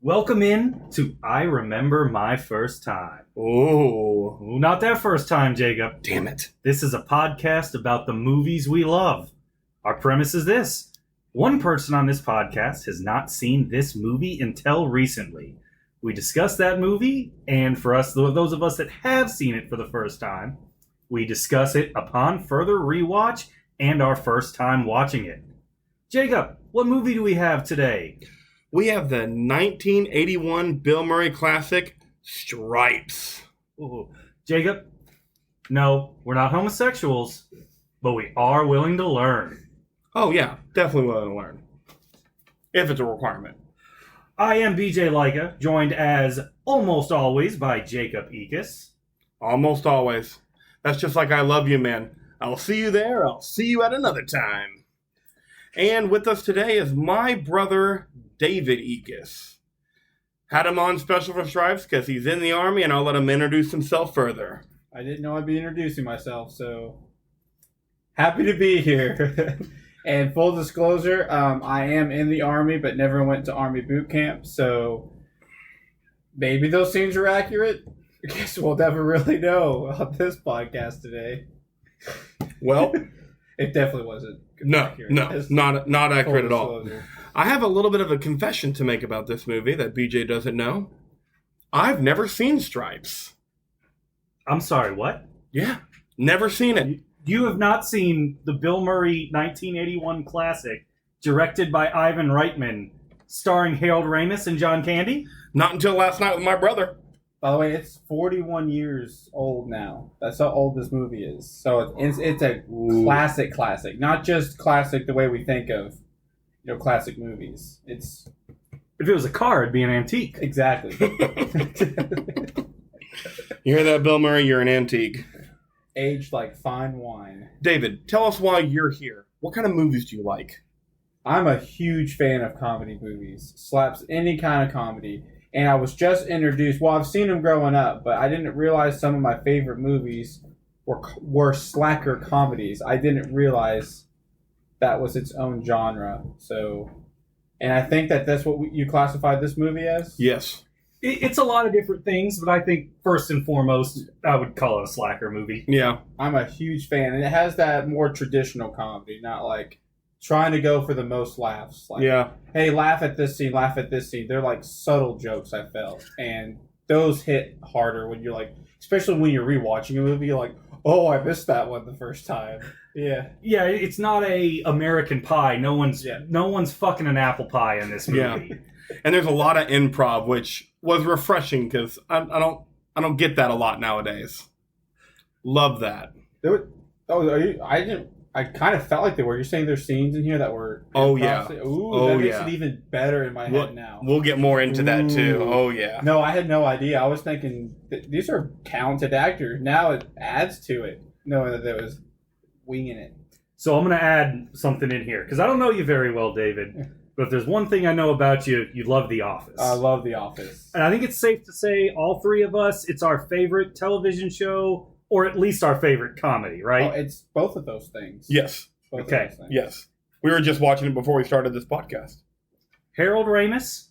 Welcome in to I Remember My First Time. Oh, Not that first time, Jacob. damn it. This is a podcast about the movies we love. Our premise is this. One person on this podcast has not seen this movie until recently. We discuss that movie, and for us, those of us that have seen it for the first time, we discuss it upon further rewatch and our first time watching it. Jacob, what movie do we have today? We have the 1981 Bill Murray classic, Stripes. Ooh. Jacob, no, we're not homosexuals, but we are willing to learn. Oh, yeah, definitely willing to learn. If it's a requirement. I am BJ Leica, joined as almost always by Jacob Eachus. Almost always. That's just like I love you, man. I'll see you there. I'll see you at another time. And with us today is my brother, David Eachus. Had him on special for Stripes because he's in the Army, and I'll let him introduce himself further. I didn't know I'd be introducing myself, so happy to be here. And full disclosure, I am in the Army, but never went to Army boot camp, so maybe those scenes are accurate. I guess we'll never really know on this podcast today. Well, It definitely wasn't accurate. not accurate at Full all. disclosure. I have a little bit of a confession to make about this movie that BJ doesn't know. I've never seen Stripes. I'm sorry, what? Yeah, never seen it. You have not seen the Bill Murray 1981 classic, directed by Ivan Reitman, starring Harold Ramis and John Candy? Not until last night with my brother. By the way, it's 41 years old now. That's how old this movie is. So it's a classic. Not just classic the way we think of, classic movies. It's If it was a car, it'd be an antique. exactly. You hear that, Bill Murray? You're an antique. Aged like fine wine. David, tell us why you're here. What kind of movies do you like? I'm a huge fan of comedy movies. Slaps any kind of comedy. And I was just introduced. Well, I've seen them growing up, but I didn't realize some of my favorite movies were slacker comedies. I didn't realize that was its own genre. So, and I think that's what you classified this movie as? Yes. It's a lot of different things, but I think first and foremost, I would call it a slacker movie. Yeah. I'm a huge fan. And it has that more traditional comedy, not like trying to go for the most laughs. Like, Yeah. hey, laugh at this scene, laugh at this scene. They're like subtle jokes, I felt. And those hit harder when you're like, especially when you're rewatching a movie, you're like, oh, I missed that one the first time. Yeah. Yeah, it's not a American Pie. No one's fucking an apple pie in this movie. Yeah. And there's a lot of improv, which was refreshing because I don't get that a lot nowadays. Love that. I kind of felt like they were. You're saying there's scenes in here that were... Oh, yeah. Ooh, Oh, that makes yeah. it even better in my head now. We'll get more into that too. Ooh. Oh yeah. No, I had no idea. I was thinking, these are talented actors. Now it adds to it, knowing that there was winging it. So I'm going to add something in here, because I don't know you very well, David, but if there's one thing I know about you, you love The Office. I love The Office. And I think it's safe to say, all three of us, it's our favorite television show, or at least our favorite comedy, right? Oh, it's both of those things. Yes. Both of Okay. those things. Yes. We were just watching it before we started this podcast. Harold Ramis,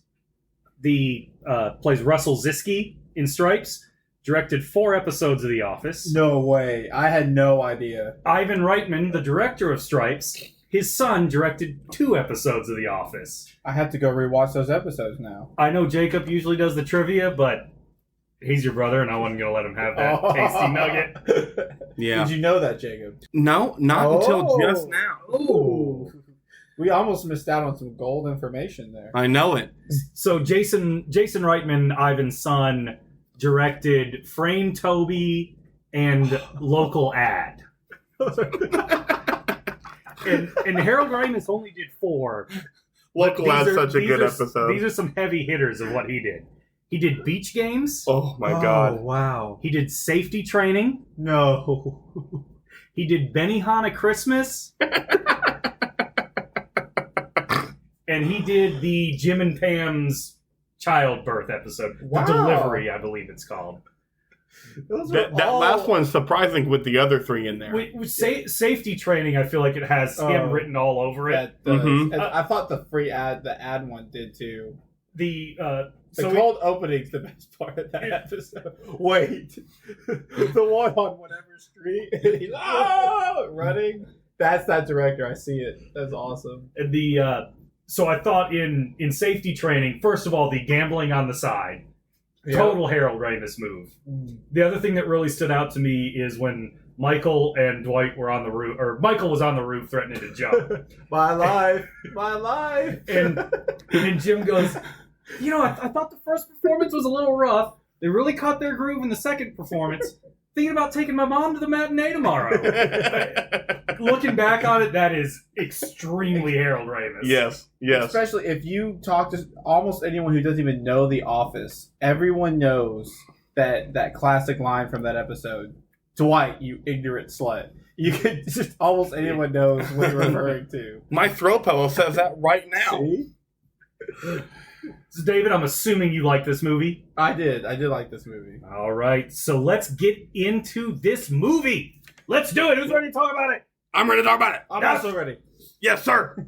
plays Russell Ziske in Stripes, directed 4 episodes of The Office. No way. I had no idea. Ivan Reitman, the director of Stripes, his son directed 2 episodes of The Office. I have to go rewatch those episodes now. I know Jacob usually does the trivia, but he's your brother, and I wasn't going to let him have that tasty nugget. Yeah. Did you know that, Jacob? No, not until just now. Ooh. We almost missed out on some gold information there. I know it. So Jason Reitman, Ivan's son, directed Frame Toby and Local Ad. and Harold Ramis only did 4. Local Ad's such a good episode. These are some heavy hitters of what he did. He did Beach Games. Oh my God. Wow. He did Safety Training. No. He did Benihana Christmas. And he did the Jim and Pam's childbirth episode. Wow. The Delivery, I believe it's called. That last one's surprising with the other 3 in there. Safety Training, I feel like it has him written all over it. That does. Mhm. And I thought the ad one did too. The The cold opening's the best part of that episode. Wait. The one on whatever street. He's running. That's that director. I see it. That's awesome. And so I thought in safety training, first of all, the gambling on the side. Yep. Total Harold Ramis move. The other thing that really stood out to me is when Michael and Dwight were on the roof, or Michael was on the roof threatening to jump. My life. And Jim goes, I thought the first performance was a little rough. They really caught their groove in the second performance. Thinking about taking my mom to the matinee tomorrow. Looking back on it, that is extremely Harold Ramis. Yes. Especially if you talk to almost anyone who doesn't even know The Office, everyone knows that classic line from that episode. Dwight, you ignorant slut. You could just almost anyone knows what you're referring to. My throw pillow says that right now. See? So David, I'm assuming you like this movie. I did like this movie. All right, so let's get into this movie. Let's do it. Who's ready to talk about it? I'm ready to talk about it. I'm also ready. Yes, sir.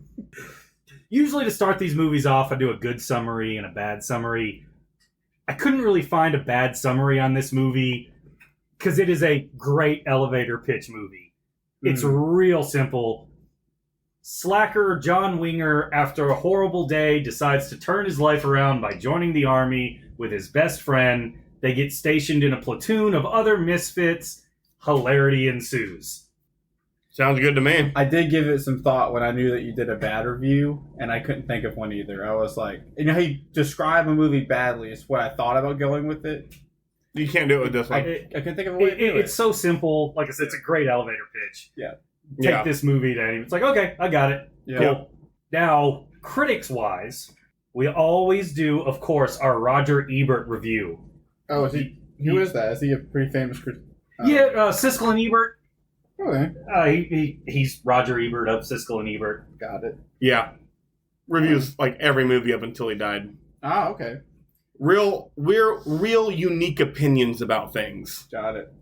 Usually to start these movies off, I do a good summary and a bad summary. I couldn't really find a bad summary on this movie because it is a great elevator pitch movie. It's real simple. Slacker John Winger, after a horrible day, decides to turn his life around by joining the army with his best friend. They get stationed in a platoon of other misfits. Hilarity ensues. Sounds good to me. I did give it some thought when I knew that you did a bad review, and I couldn't think of one either. I was like, how you describe a movie badly is what I thought about going with it. You can't do it with this one. I couldn't think of a way to do it. It's so simple. Like I said, it's a great elevator pitch. Yeah. Take this movie to anyone. It's like, okay, I got it. Yeah. Cool. Now, critics-wise, we always do, of course, our Roger Ebert review. Oh, is he? Who is that? Is he a pretty famous critic? Siskel and Ebert. Okay. He's Roger Ebert of Siskel and Ebert. Got it. Yeah. Reviews like every movie up until he died. Ah, okay. Real unique opinions about things. Got it.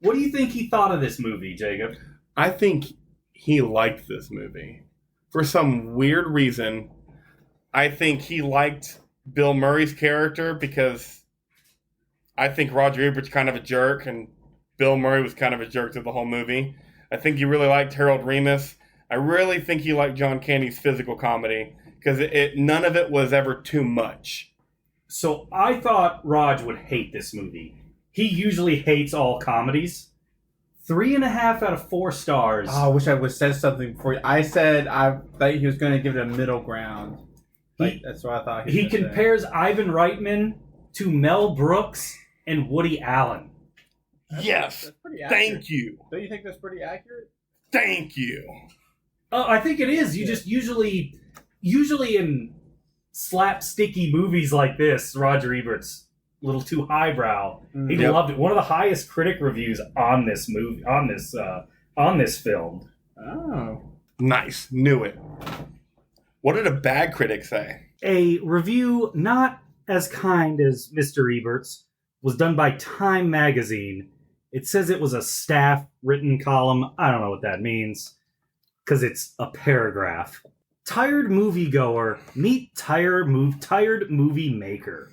What do you think he thought of this movie, Jacob? I think he liked this movie. For some weird reason, I think he liked Bill Murray's character because I think Roger Ebert's kind of a jerk and Bill Murray was kind of a jerk through the whole movie. I think he really liked Harold Ramis. I really think he liked John Candy's physical comedy because none of it was ever too much. So I thought Raj would hate this movie. He usually hates all comedies. 3.5 out of 4 stars. Oh, I wish I would have said something before you. I said I thought he was going to give it a middle ground. That's what I thought he compares Ivan Reitman to Mel Brooks and Woody Allen. Yes. That's pretty accurate. Thank you. Don't you think that's pretty accurate? Thank you. I think it is. You just usually in slapsticky movies like this, Roger Ebert's a little too highbrow. He loved it. One of the highest critic reviews on this movie, on this film. Oh, nice. Knew it. What did a bad critic say? A review not as kind as Mr. Ebert's was done by Time Magazine. It says it was a staff-written column. I don't know what that means, because it's a paragraph. Tired moviegoer, meet tired movie maker.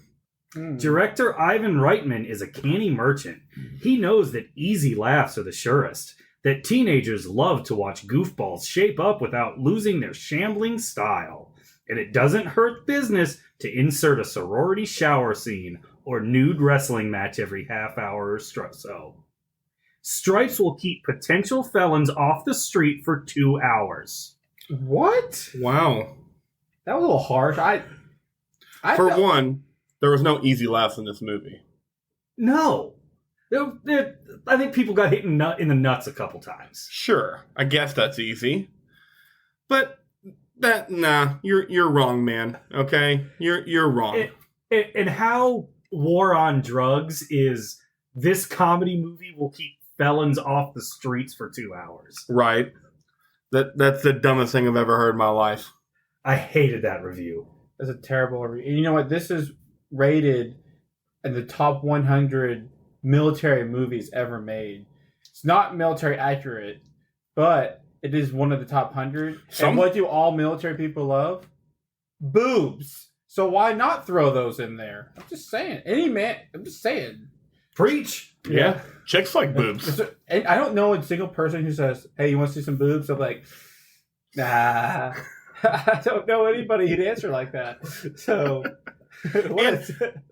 Director Ivan Reitman is a canny merchant. He knows that easy laughs are the surest, that teenagers love to watch goofballs shape up without losing their shambling style, and it doesn't hurt business to insert a sorority shower scene or nude wrestling match every half hour or so. Stripes will keep potential felons off the street for 2 hours. What? Wow. That was a little harsh. For one, there was no easy laughs in this movie. No. I think people got hit in the nuts a couple times. Sure. I guess that's easy. But you're wrong, man. Okay? You're wrong. And how War on Drugs is this comedy movie will keep felons off the streets for 2 hours. Right. That's the dumbest thing I've ever heard in my life. I hated that review. That's a terrible review. And you know what? This is rated in the top 100 military movies ever made. It's not military accurate, but it is one of the top 100. And what do all military people love? Boobs. So why not throw those in there? I'm just saying. I'm just saying. Preach. Yeah. Chicks like boobs. And I don't know a single person who says, "Hey, you want to see some boobs?" I'm like, nah. I don't know anybody who'd answer like that. So,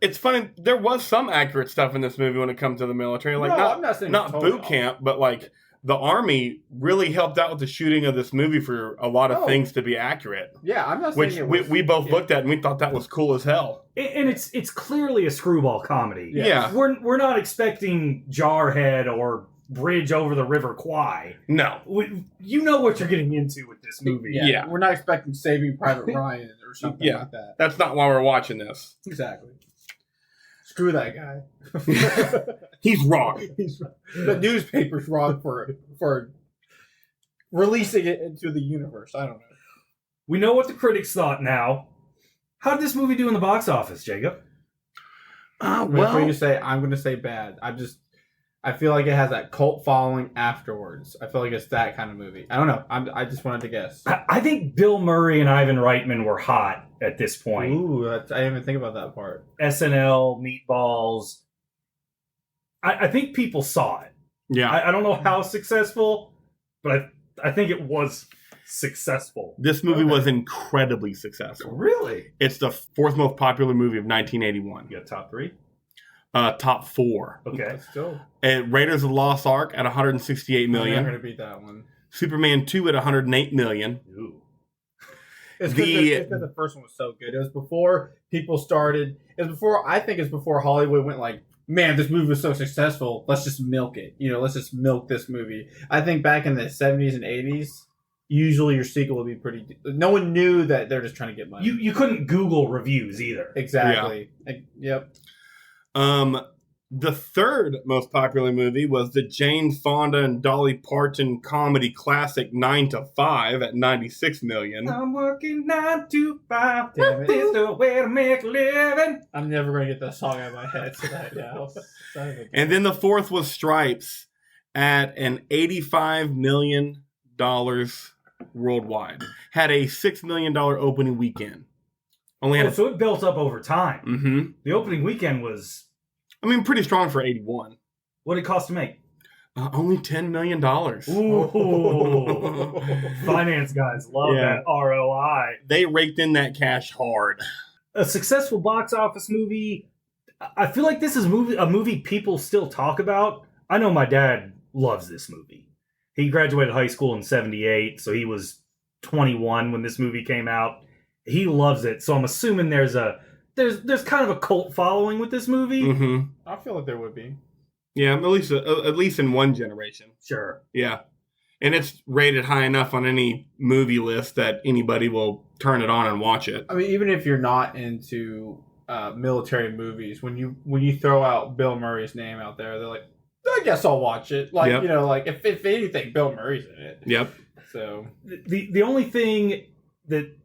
it's funny. There was some accurate stuff in this movie when it comes to the military. Like, I'm not saying not totally boot camp, but like the Army really helped out with the shooting of this movie for a lot of things to be accurate. Yeah, I'm not saying which it was, we both looked at and we thought that was cool as hell. And it's clearly a screwball comedy. Yeah. We're not expecting Jarhead or Bridge over the River Kwai. No. You know what you're getting into with this movie. Yeah. We're not expecting Saving Private Ryan or something like that. That's not why we're watching this. Exactly. Screw that guy. He's wrong. The newspaper's wrong for releasing it into the universe. I don't know. We know what the critics thought now. How did this movie do in the box office, Jacob? Before you say, I'm going to say bad. I feel like it has that cult following afterwards. I feel like it's that kind of movie. I don't know. I just wanted to guess. I think Bill Murray and Ivan Reitman were hot at this point. Ooh, I didn't even think about that part. SNL, Meatballs. I think people saw it. Yeah. I don't know how successful, but I think it was successful. This movie was incredibly successful. Really? It's the fourth most popular movie of 1981. You got top three? Top four. Okay. Still. Raiders of the Lost Ark at 168 million. I'm going to beat that one. Superman 2 at 108 million. Ooh. It's because the first one was so good. It was before people started. I think it's before Hollywood went like, man, this movie was so successful. Let's just milk it. Let's just milk this movie. I think back in the 70s and 80s, usually your sequel would be pretty. No one knew that they're just trying to get money. You couldn't Google reviews either. Exactly. Yep. The third most popular movie was the Jane Fonda and Dolly Parton comedy classic 9 to 5 at 96 million. I'm working 9 to 5. Damn it. This is the way to make a living. I'm never going to get that song out of my head tonight now. And then the fourth was Stripes at an $85 million worldwide. Had a $6 million opening weekend. So it built up over time. Mm-hmm. The opening weekend was... pretty strong for 81. What did it cost to make? Only $10 million. Ooh. Finance guys love that ROI. They raked in that cash hard. A successful box office movie. I feel like this is a movie people still talk about. I know my dad loves this movie. He graduated high school in 78, so he was 21 when this movie came out. He loves it, so I'm assuming there's kind of a cult following with this movie. Mm-hmm. I feel like there would be. Yeah, at least in one generation. Sure. Yeah. And it's rated high enough on any movie list that anybody will turn it on and watch it. Even if you're not into military movies, when you throw out Bill Murray's name out there, they're like, I guess I'll watch it. If anything, Bill Murray's in it. Yep. So the only thing that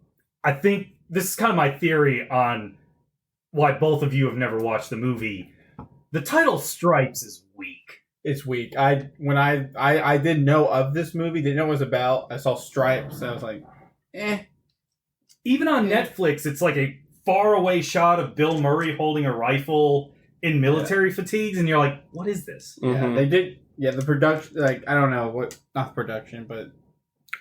I think, this is kind of my theory on why both of you have never watched the movie. The title Stripes is weak. It's weak. I didn't know of this movie, didn't know what it was about. I saw Stripes, and I was like, Even on Netflix, it's like a faraway shot of Bill Murray holding a rifle in military fatigues, and you're like, what is this? Yeah, Mm-hmm. they did. Yeah, the production, I don't know not the production, but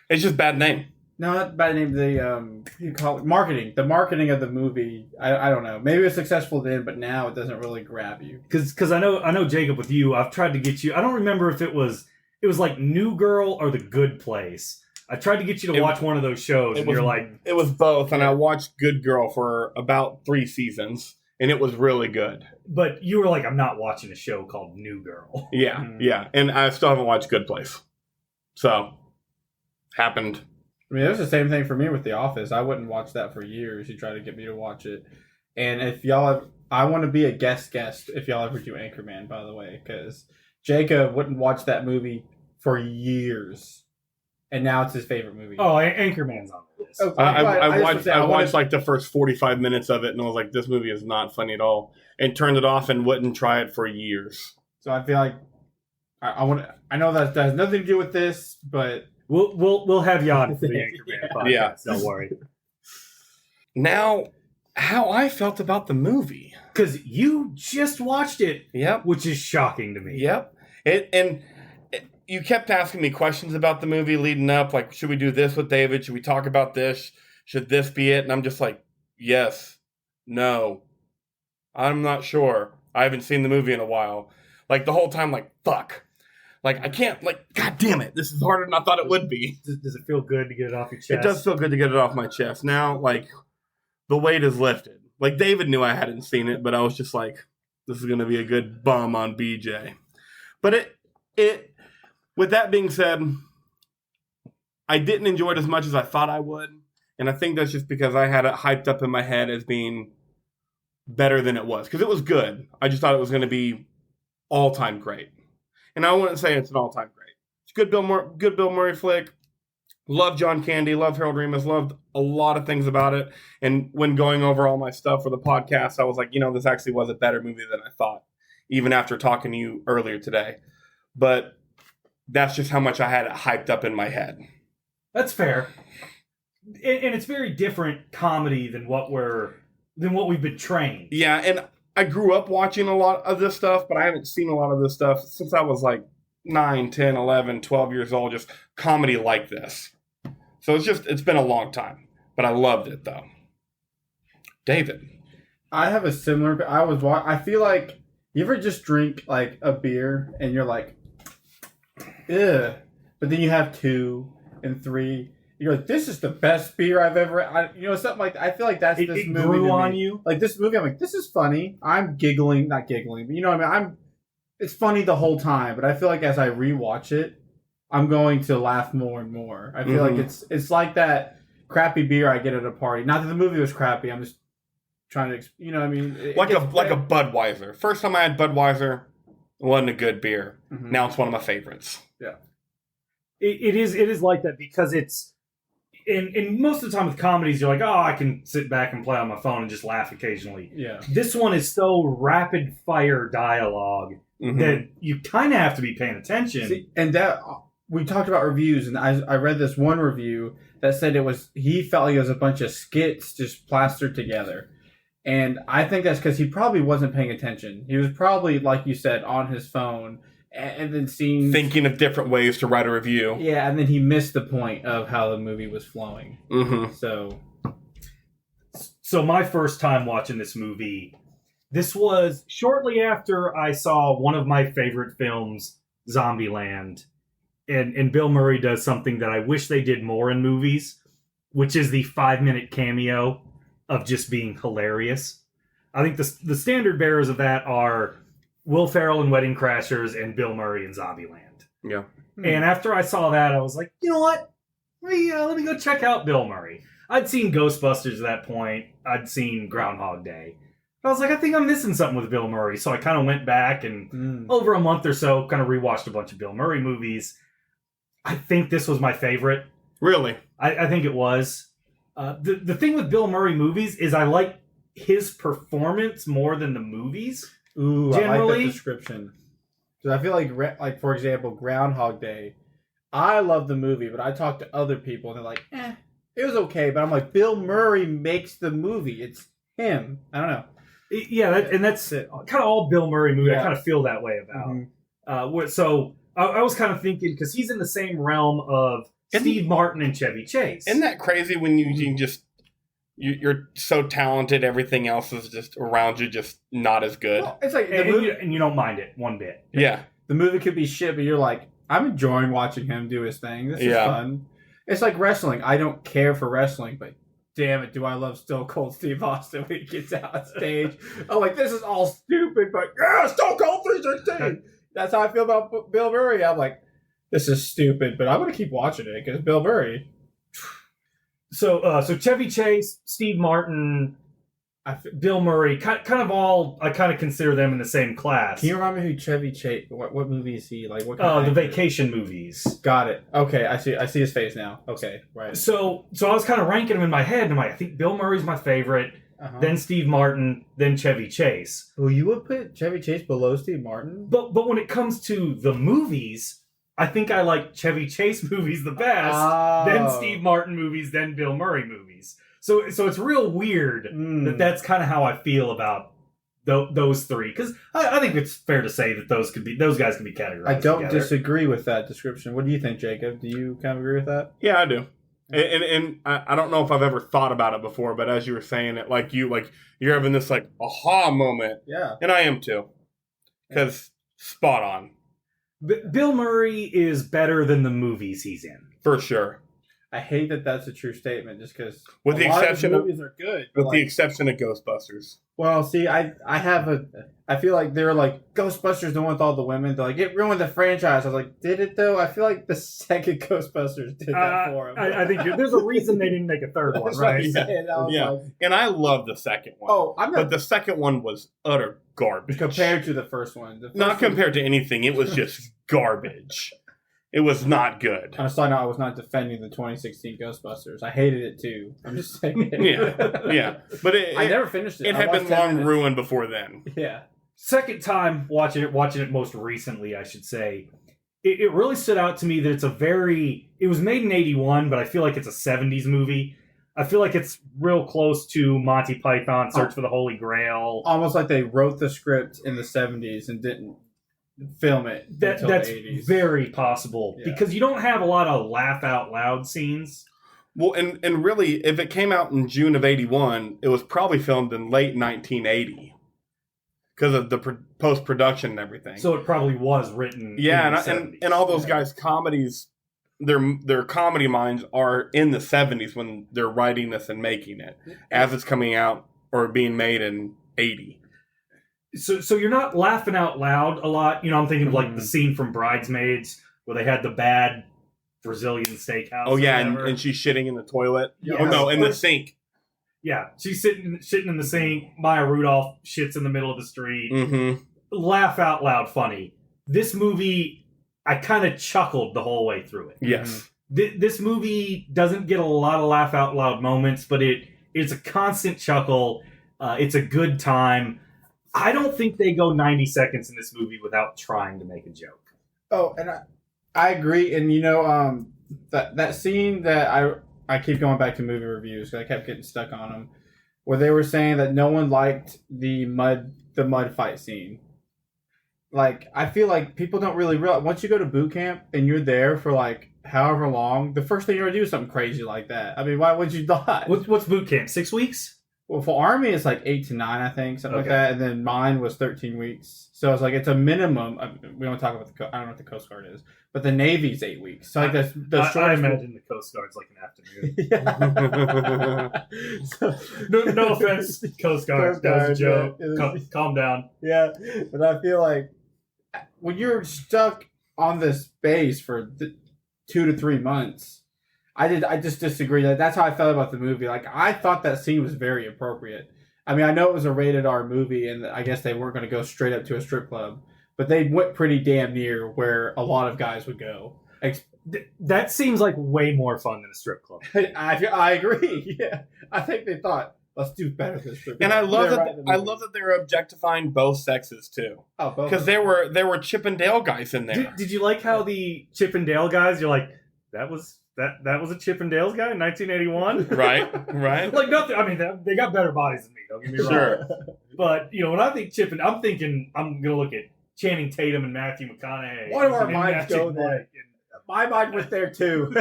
it's just bad name. No, not bad name. What do you call it? Marketing. The marketing of the movie. I don't know. Maybe it was successful then, but now it doesn't really grab you. Because I know Jacob, with you, I've tried to get you. I don't remember if it was like New Girl or The Good Place. I tried to get you to watch one of those shows, and you're like, it was both. And I watched Good Girl for about 3 seasons, and it was really good. But you were like, I'm not watching a show called New Girl. Yeah, yeah. And I still haven't watched Good Place. So, happened. It was the same thing for me with The Office. I wouldn't watch that for years. You tried to get me to watch it. And if I want to be a guest if y'all ever do Anchorman, by the way, because Jacob wouldn't watch that movie for years. And now it's his favorite movie. Oh, Anchorman's on the list. Okay, I watched like the first 45 minutes of it, and I was like, this movie is not funny at all. And turned it off and wouldn't try it for years. So I feel like I know that has nothing to do with this, but We'll have you on for the Anchorman podcast. Yeah. Don't worry. Now, how I felt about the movie. Because you just watched it, Yep. which is shocking to me. Yep. You kept asking me questions about the movie leading up, like, should we do this with David? Should we talk about this? Should this be it? And I'm just like, yes, no, I'm not sure. I haven't seen the movie in a while. Like, the whole time, like, fuck. Like, I can't, like, God damn it, this is harder than I thought it would be. Does it feel good to get it off your chest? It does feel good to get it off my chest. Now, like, the weight is lifted. Like, David knew I hadn't seen it, but I was just like, this is going to be a good bum on BJ. But with that being said, I didn't enjoy it as much as I thought I would. And I think that's just because I had it hyped up in my head as being better than it was. Because it was good. I just thought it was going to be all-time great. And I wouldn't say it's an all-time great. It's good Bill Murray flick. Love John Candy. Love Harold Ramis. Loved a lot of things about it. And when going over all my stuff for the podcast, I was like, this actually was a better movie than I thought. Even after talking to you earlier today. But that's just how much I had it hyped up in my head. That's fair. And it's very different comedy than what we've been trained. Yeah, and I grew up watching a lot of this stuff, but I haven't seen a lot of this stuff since I was like 9, 10, 11, 12 years old, just comedy like this. So it's been a long time, but I loved it though. David. I have a similar, I feel like, you ever just drink like a beer and you're like, ugh, but then you have 2 and 3, you're like, this is the best beer I've ever. Something like that. I feel like that's this it movie. Grew to on me. you. Like this movie, I'm like, this is funny. I'm giggling, not giggling, but you know what I mean. It's funny the whole time, but I feel like as I rewatch it, I'm going to laugh more and more. I feel like it's like that crappy beer I get at a party. Not that the movie was crappy. I'm just trying to, what I mean. Like a Budweiser. First time I had Budweiser, it wasn't a good beer. Mm-hmm. Now it's one of my favorites. Yeah, it is like that because it's. And most of the time with comedies, you're like, oh, I can sit back and play on my phone and just laugh occasionally. Yeah. This one is so rapid fire dialogue that you kind of have to be paying attention. See, and that we talked about reviews, and I read this one review that said he felt like it was a bunch of skits just plastered together. And I think that's because he probably wasn't paying attention. He was probably, like you said, on his phone. And then thinking of different ways to write a review. Yeah, and then he missed the point of how the movie was flowing. Mm-hmm. So my first time watching this movie, this was shortly after I saw one of my favorite films, Zombieland. And Bill Murray does something that I wish they did more in movies, which is the 5-minute cameo of just being hilarious. I think the standard bearers of that are Will Ferrell in Wedding Crashers and Bill Murray in Zombieland. Yeah. And after I saw that, I was like, you know what? Let me go check out Bill Murray. I'd seen Ghostbusters at that point. I'd seen Groundhog Day. I was like, I think I'm missing something with Bill Murray. So I kind of went back and over a month or so kind of rewatched a bunch of Bill Murray movies. I think this was my favorite. Really? I think it was. The thing with Bill Murray movies is I like his performance more than the movies. Ooh, generally. I like that description. Because I feel like for example, Groundhog Day. I love the movie, but I talk to other people and they're like, it was okay. But I'm like, Bill Murray makes the movie. It's him. I don't know. Yeah, that's kind of all Bill Murray movie. Yeah. I kind of feel that way about. Mm-hmm. So I was kind of thinking, because he's in the same realm of Steve Martin and Chevy Chase. Isn't that crazy when you just... You're so talented, everything else is just around you, just not as good. Well, it's like and you don't mind it one bit. Yeah. The movie could be shit, but you're like, I'm enjoying watching him do his thing. This is fun. It's like wrestling. I don't care for wrestling, but damn it, do I love Stone Cold Steve Austin when he gets out on stage. I'm like, this is all stupid, but yeah, Stone Cold 316. That's how I feel about Bill Murray. I'm like, this is stupid, but I'm going to keep watching it because Bill Murray. So Chevy Chase, Steve Martin, Bill Murray, kind of all, I kind of consider them in the same class. Can you remind me who Chevy Chase? What movie is he like? What the vacation movies. Got it. Okay, I see his face now. Okay, right. So I was kind of ranking them in my head, and I'm like, I think Bill Murray's my favorite. Then Steve Martin, then Chevy Chase. Well, you would put Chevy Chase below Steve Martin? But when it comes to the movies, I think I like Chevy Chase movies the best, then Steve Martin movies, then Bill Murray movies. So it's real weird that's kind of how I feel about those three, because I think it's fair to say that those guys can be categorized. I don't together. disagree with that description. What do you think, Jacob? Do you kind of agree with that? Yeah, I do. And I don't know if I've ever thought about it before, but as you were saying it, you're having this aha moment. Yeah. And I am too. Because spot on. Bill Murray is better than the movies he's in. For sure. I hate that that's a true statement, just because With the exception of movies are good. With the exception of Ghostbusters. Well, see, I feel like they're like Ghostbusters, the one with all the women. They're like, it ruined the franchise. I was like, did it though? I feel like the second Ghostbusters did that for him. I think there's a reason they didn't make a third one, right? Yeah. And I love the second one. Oh, but the second one was utter garbage compared to the first one. Not compared to anything. It was just garbage. It was not good. On a side note, I was not defending the 2016 Ghostbusters. I hated it too. I'm just saying. Yeah. But I never finished it. It had been long ruined before then. Yeah. Second time watching it most recently, I should say. It really stood out to me that it was made in 81, but I feel like it's a 70s movie. I feel like it's real close to Monty Python, Search for the Holy Grail. Almost like they wrote the script in the 70s and didn't film it until that's the 80s. Very possible, because you don't have a lot of laugh out loud scenes. Well, and really, if it came out in June of 81, it was probably filmed in late 1980 because of the post-production and everything. So it probably was written and all those guys' comedies, their comedy minds are in the 70s when they're writing this and making it, as it's coming out or being made in 80. So you're not laughing out loud a lot. You know, I'm thinking of the scene from Bridesmaids where they had the bad Brazilian steakhouse. Oh yeah, and she's shitting in the toilet. Yeah. Oh no, in the sink. Yeah, she's shitting in the sink. Maya Rudolph shits in the middle of the street. Mm-hmm. Laugh out loud funny. This movie, I kind of chuckled the whole way through it. Yes. This movie doesn't get a lot of laugh out loud moments, but it's a constant chuckle. It's a good time. I don't think they go 90 seconds in this movie without trying to make a joke. Oh, and I agree. And that scene that I keep going back to movie reviews because I kept getting stuck on them, where they were saying that no one liked the mud fight scene. Like, I feel like people don't really realize once you go to boot camp and you're there for however long, the first thing you're gonna do is something crazy like that. I mean, why would you not? What's boot camp? 6 weeks? Well, for Army, it's 8 to 9, I think, something like that. And then mine was 13 weeks. So it's it's a minimum. We don't talk about I don't know what the Coast Guard is, but the Navy's 8 weeks. So I imagine the Coast Guard's an afternoon. Yeah. No offense, Coast Guard. That was a joke. Yeah. Calm down. Yeah, but I feel like when you're stuck on this base for 2 to 3 months. I just disagree. That's how I felt about the movie. I thought that scene was very appropriate. I mean, I know it was a rated R movie, and I guess they weren't going to go straight up to a strip club, but they went pretty damn near where a lot of guys would go. That seems like way more fun than a strip club. I agree. Yeah, I think they thought, let's do better than strip club. And I love that they're objectifying both sexes too. Oh, both. Because there were Chip and Dale guys in there. Did you like how the Chip and Dale guys? You're like, that was a Chip and Dale's guy in 1981, right. Nothing. I mean, they got better bodies than me. Don't get me wrong. Sure. But when I think Chip and I'm thinking I'm gonna look at Channing Tatum and Matthew McConaughey. One of our minds go there. My mind went there too.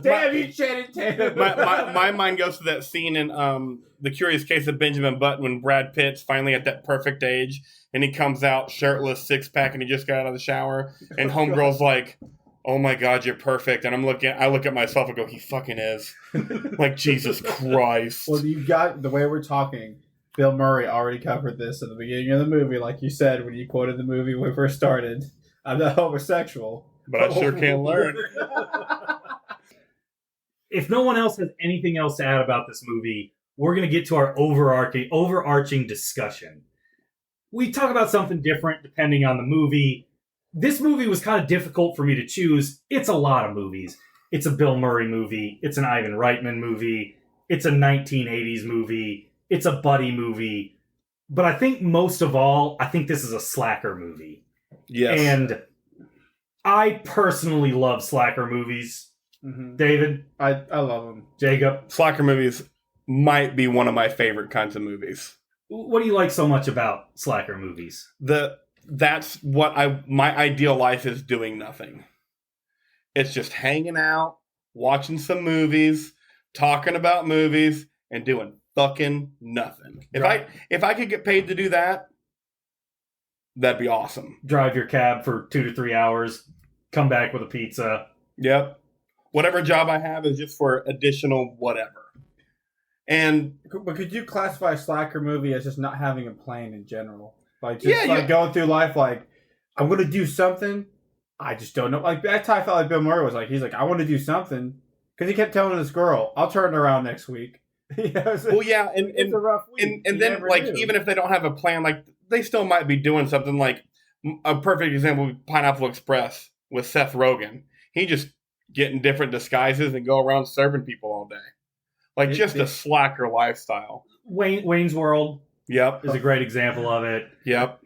Damn you, Channing Tatum. my mind goes to that scene in The Curious Case of Benjamin Button when Brad Pitt's finally at that perfect age and he comes out shirtless, 6-pack, and he just got out of the shower, and homegirl's like, oh my God, you're perfect. And I look at myself and go, he fucking is. Jesus Christ. Well, you got the way we're talking. Bill Murray already covered this at the beginning of the movie, like you said when you quoted the movie when we first started. I'm not homosexual, but I sure can learn. If no one else has anything else to add about this movie, we're going to get to our overarching discussion. We talk about something different depending on the movie. This movie was kind of difficult for me to choose. It's a lot of movies. It's a Bill Murray movie. It's an Ivan Reitman movie. It's a 1980s movie. It's a buddy movie. But I think most of all, I think this is a slacker movie. Yes. And I personally love slacker movies. Mm-hmm. David? I love them. Jacob? Slacker movies might be one of my favorite kinds of movies. What do you like so much about slacker movies? That's what my ideal life is, doing nothing. It's just hanging out, watching some movies, talking about movies, and doing fucking nothing. Right. If I could get paid to do that, that'd be awesome. Drive your cab for 2 to 3 hours, come back with a pizza. Yep. Whatever job I have is just for additional whatever. And But could you classify a slacker movie as just not having a plan in general? Like just going through life like, I'm going to do something, I just don't know. Like that's how I felt like Bill Murray was like. He's like, I want to do something. Because he kept telling this girl, I'll turn around next week. Well, yeah, it's a rough week. And then like knew. Even if they don't have a plan, like they still might be doing something. Like a perfect example would be Pineapple Express with Seth Rogen. He just get in different disguises and go around serving people all day. Like just a slacker lifestyle. Wayne's World. Yep. Is a great example of it. Yep.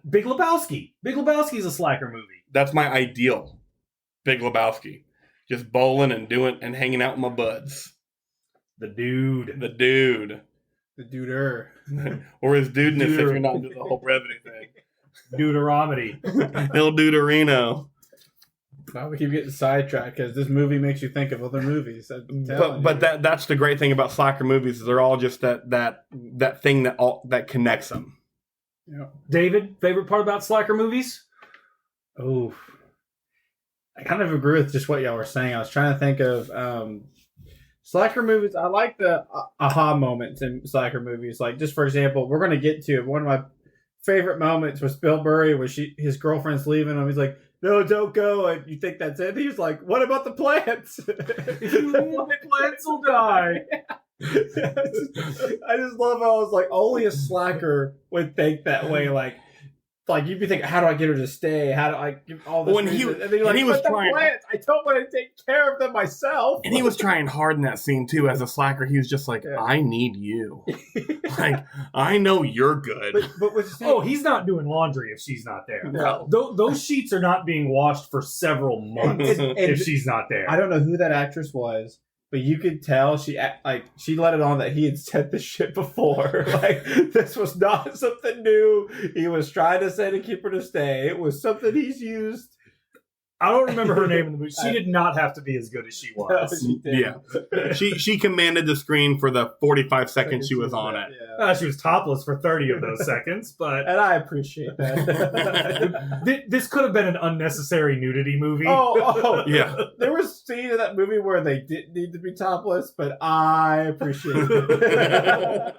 Big Lebowski. Big Lebowski is a slacker movie. That's my ideal. Big Lebowski. Just bowling and hanging out with my buds. The dude. The duder. Or his dudeness if you're not into the whole brevity thing. Deuteronomy. Il Deuterino. Now we keep getting sidetracked because this movie makes you think of other movies. But that's the great thing about slacker movies is they're all just that thing that connects them. Yeah. David, favorite part about slacker movies? Oh, I kind of agree with just what y'all were saying. I was trying to think of slacker movies. I like the aha moments in slacker movies. Like just for example, we're going to get to one of my favorite moments was Bill Murray when his girlfriend's leaving him. He's like, no, don't go. And you think that's it? He's like, what about the plants? If you leave, the plants will die. I just love how I was like, only a slacker would think that way. Like you'd be thinking, how do I get her to stay? How do I give all this? And he was trying. Plants, I don't want to take care of them myself. And he was trying hard in that scene too. As a slacker, he was just like, I need you. Like I know you're good. But he's not doing laundry if she's not there. No. Those sheets are not being washed for several months if she's not there. I don't know who that actress was. But you could tell she let it on that he had said this shit before. Like this was not something new. He was trying to say to keep her to stay. It was something he's used. I don't remember her name in the movie. She did not have to be as good as she was. No, she commanded the screen for the 45 seconds she was on it. Yeah. She was topless for 30 of those seconds, but and I appreciate that. This could have been an unnecessary nudity movie. Oh, yeah. There was a scene in that movie where they didn't need to be topless, but I appreciate it.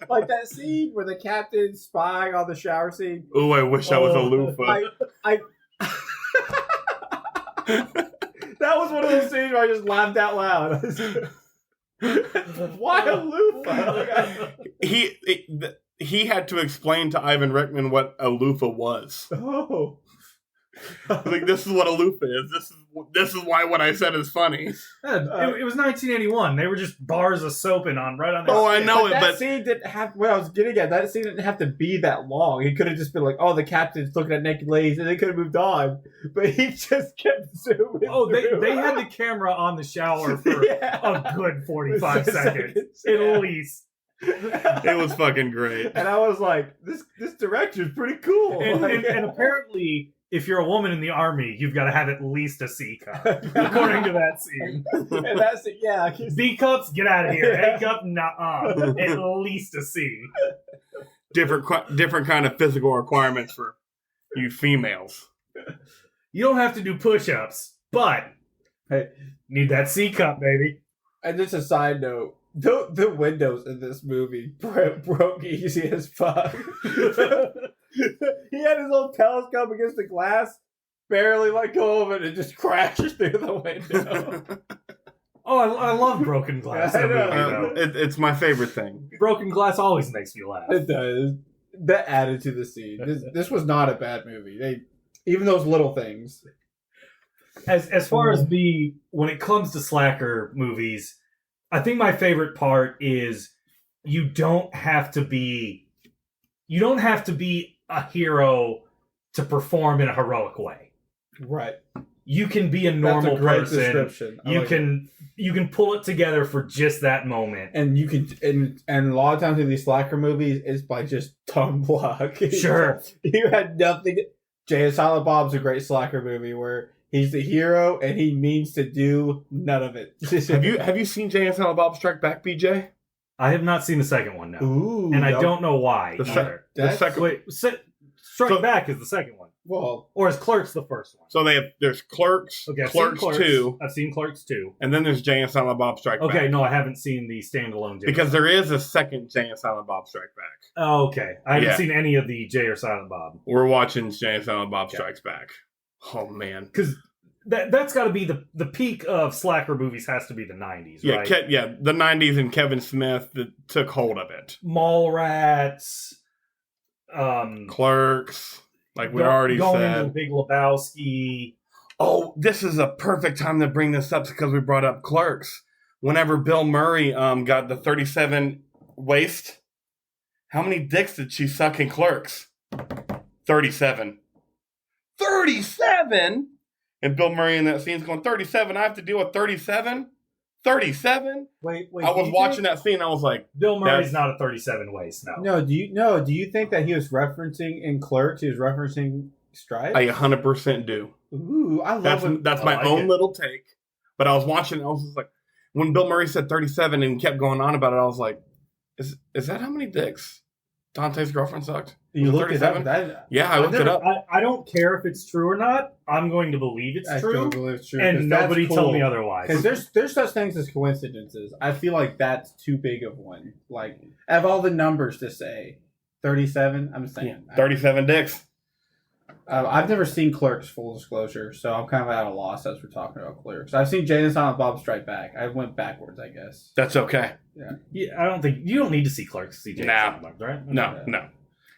Like that scene where the captain's spying on the shower scene. Oh, I wish I was a loofah. That was one of those scenes where I just laughed out loud. Why a loofah? He had to explain to Ivan Reitman what a loofah was. Oh. Like, this is what a loofah is. This is why what I said is funny. It was 1981. They were just bars of soaping on right on there. Oh, I know but that scene didn't have. What I was getting at, that scene didn't have to be that long. He could have just been like, "Oh, the captain's looking at naked ladies," and they could have moved on. But he just kept zooming. Oh, they had the camera on the shower for a good 45 seconds at least. It was fucking great. And I was like, "This director's pretty cool." And apparently, if you're a woman in the army, you've got to have at least a C cup, according to that scene. And that's it, yeah. B cups, get out of here. A cup, nah. At least a C. Different kind of physical requirements for you females. You don't have to do push-ups, but need that C cup, baby. And just a side note. The windows in this movie broke easy as fuck. He had his old telescope against the glass, barely let go of it, and just crashed through the window. Oh, I love broken glass in a movie, though. It's my favorite thing. Broken glass always makes me laugh. It does. That added to the scene. This was not a bad movie. Even those little things. As far as when it comes to slacker movies, I think my favorite part is you don't have to be a hero to perform in a heroic way. Right. you can be a normal That's a great person. description. I like it. You can pull it together for just that moment. And you can, and a lot of times in these slacker movies, it's by just tongue block. Sure. You had nothing. Jay and Silent Bob's a great slacker movie where he's the hero and he means to do none of it. Have you seen Jay and Silent Bob Strike Back, BJ? I have not seen the second one now. Ooh, and I don't know why The either. second. Wait, Strike Back is the second one. Well, Or is Clerks the first one? So there's Clerks, Okay, I've seen Clerks 2, I've seen Clerks 2. and then there's Jay and Silent Bob Strike Back. Okay, no, I haven't seen the standalone. Because there is a second Jay and Silent Bob Strike Back. Oh, okay. I haven't Yeah. seen any of the Jay or Silent Bob. We're watching Jay and Silent Bob Okay. Strikes Back. Oh, man. Because that's got to be the peak of slacker movies has to be the 90s, Yeah, right? the 90s and Kevin Smith that took hold of it. Mallrats. Clerks, like we already going said. into Big Lebowski. Oh, this is a perfect time to bring this up because we brought up Clerks. Whenever Bill Murray got the 37 waist, how many dicks did she suck in Clerks? 37. 37? And Bill Murray in that scene is going, 37? I have to deal with 37? 37? wait. I was watching that scene. I was like, Bill Murray's not a 37 waist, no. No, do you think that he was referencing in Clerks? He was referencing Stripes. I 100% do. Ooh, I love it. That's I my like own it. little take. But I was watching. I was just like, when Bill Murray said 37 and kept going on about it, I was like, is that how many dicks Dante's girlfriend sucked? You looked it up. 37? That, Yeah, I looked it up. I don't care if it's true or not. I'm going to believe it's I true. still believe it's true. 'cause And that's nobody cool. tell me otherwise. Because there's such things as coincidences. I feel like that's too big of one. Like, I have all the numbers to say 37. I'm saying 37 dicks. I've never seen Clerks, full disclosure, so I'm kind of at a loss as we're talking about Clerks. I've seen Jay and Silent Bob Strike Back. I went backwards, I guess. That's okay. Yeah, I don't think you don't need to see Clerks to see Jay and Nah. Silent Bob, right? No.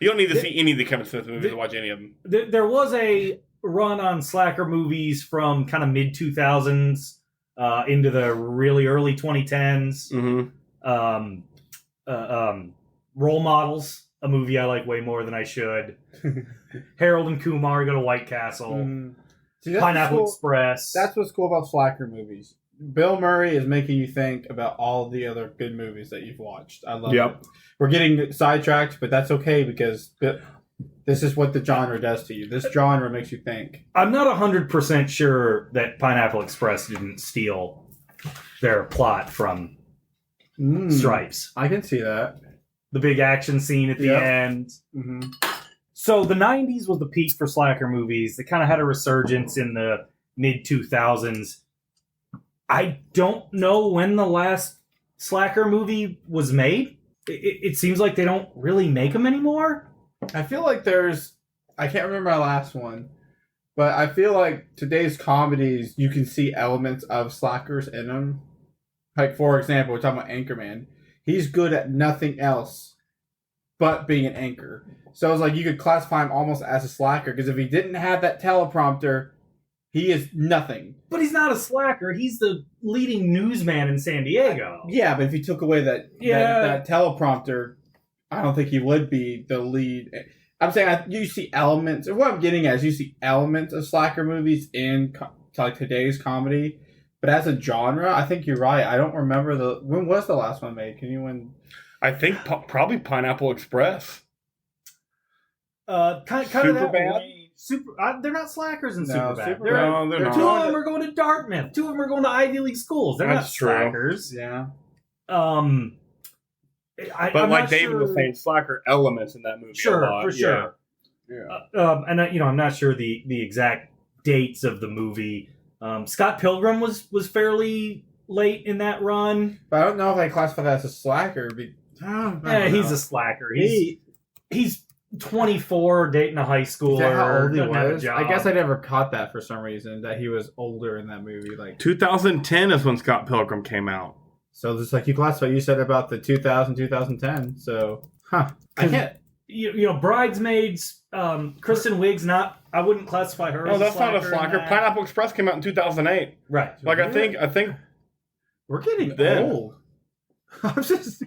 You don't need to see any of the Kevin Smith movies to watch any of them. There was a run on slacker movies from kind of mid 2000s into the really early 2010s. Mm-hmm. Role Models, a movie I like way more than I should. Harold and Kumar go to White Castle. See, that's Pineapple what's cool. Express. That's what's cool about slacker movies. Bill Murray is making you think about all the other good movies that you've watched. I love it. We're getting sidetracked, but that's okay because this is what the genre does to you. This genre makes you think. I'm not 100% sure that Pineapple Express didn't steal their plot from Stripes. I can see that. The big action scene at the end. Mm-hmm. So the 90s was the peak for slacker movies. They kind of had a resurgence in the mid 2000s. I don't know when the last slacker movie was made. It seems like they don't really make them anymore. I feel like I can't remember my last one, but I feel like today's comedies, you can see elements of slackers in them. Like, for example, we're talking about Anchorman. He's good at nothing else but being an anchor. So it's like you could classify him almost as a slacker, because if he didn't have that teleprompter, he is nothing. But he's not a slacker. He's the leading newsman in San Diego. Yeah, but if you took away that teleprompter, I don't think he would be the lead. I'm saying you see elements. What I'm getting at is you see elements of slacker movies in like today's comedy. But as a genre, I think you're right. I don't remember when was the last one made? Can anyone? I think probably Pineapple Express. Kind of that Superbad? way. They're not slackers in No, Superbad. No, they're Two not. of them are going to Dartmouth. Two of them are going to Ivy League schools. They're That's not true. slackers. Yeah. I'm But like not David was saying, slacker elements in that movie. Sure, a lot. for sure. Yeah. And I'm not sure the exact dates of the movie. Scott Pilgrim was fairly late in that run. But I don't know if I classify that as a slacker. He's a slacker. He's 24, dating a high schooler. Is that how old he doesn't have a was? job. I guess I never caught that for some reason, that he was older in that movie. Like 2010 is when Scott Pilgrim came out. So just like you classify, you said about the 2010. So, I can't. You know, Bridesmaids, Kristen Wiig's I wouldn't classify her No, as that's a not a slacker. slacker. Pineapple Express came out in 2008. Right. Like I think We're getting Then. old. I'm just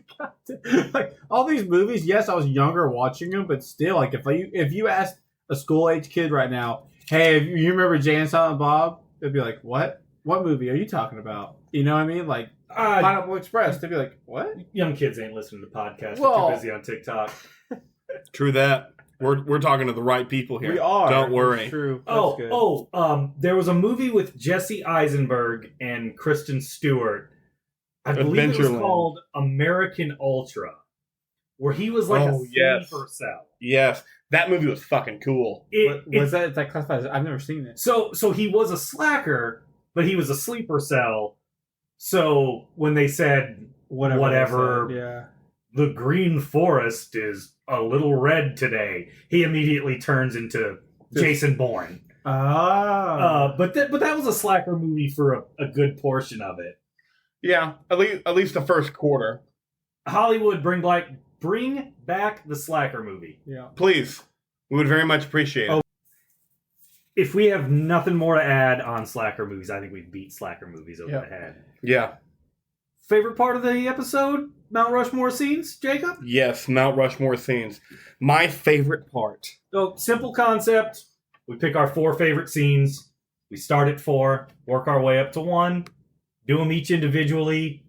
like all these movies. Yes, I was younger watching them, but still, like if you asked a school age kid right now, hey, you remember Jay and Silent Bob? they'd be like, "What? What movie are you talking about?" You know what I mean? Like Pineapple Express. They'd be like, "What?" Young kids ain't listening to podcasts. Well- They're too busy on TikTok. True that. We're talking to the right people here. We are. Don't worry. It's true. That's good. There was a movie with Jesse Eisenberg and Kristen Stewart. I believe it was Adventureland. called American Ultra, where he was like a sleeper cell. Yes, that movie was fucking cool. Was that classified? I've never seen it. So he was a slacker, but he was a sleeper cell. So when they said whatever they said, yeah. the green forest is a little red today, he immediately turns into Jason Bourne. But that was a slacker movie for a good portion of it. Yeah, at least the first quarter. Hollywood, bring back the slacker movie. Yeah. Please. We would very much appreciate it. If we have nothing more to add on slacker movies, I think we beat slacker movies over the head. Yeah. Favorite part of the episode? Mount Rushmore scenes, Jacob? Yes, Mount Rushmore scenes. My favorite part. So, simple concept. We pick our 4 favorite scenes. We start at 4, work our way up to 1, do them each individually.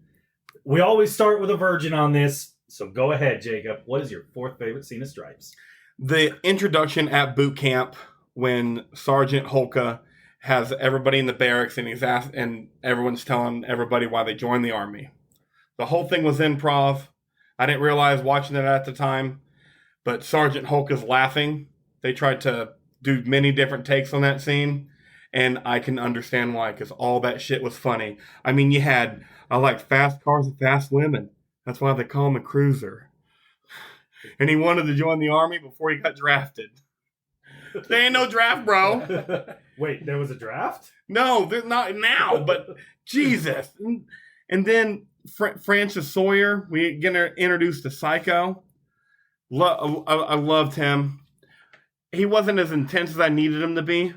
We always start with a virgin on this, so go ahead, Jacob. What is your 4th favorite scene of Stripes? The introduction at boot camp when Sergeant Holka has everybody in the barracks and everyone's telling everybody why they joined the Army. The whole thing was improv. I didn't realize watching it at the time, but Sergeant Holka's laughing. They tried to do many different takes on that scene, and I can understand why, because all that shit was funny. I mean, you had, I like fast cars and fast women. That's why they call him a cruiser. And he wanted to join the Army before he got drafted. There ain't no draft, bro. Wait, there was a draft? No, there's not now, but Jesus. And then Francis Sawyer, we get introduced to Psycho. I loved him. He wasn't as intense as I needed him to be,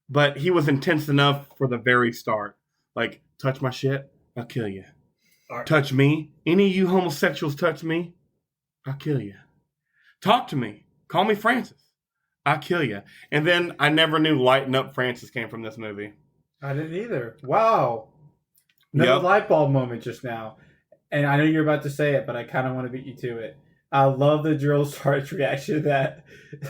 but he was intense enough for the very start. Like, touch my shit, I'll kill you. Right. Touch me. Any of you homosexuals touch me, I'll kill you. Talk to me. Call me Francis. I'll kill you. And then I never knew Lighten Up Francis came from this movie. I didn't either. Wow. Another light bulb moment just now. And I know you're about to say it, but I kind of want to beat you to it. I love the drill sergeant's reaction that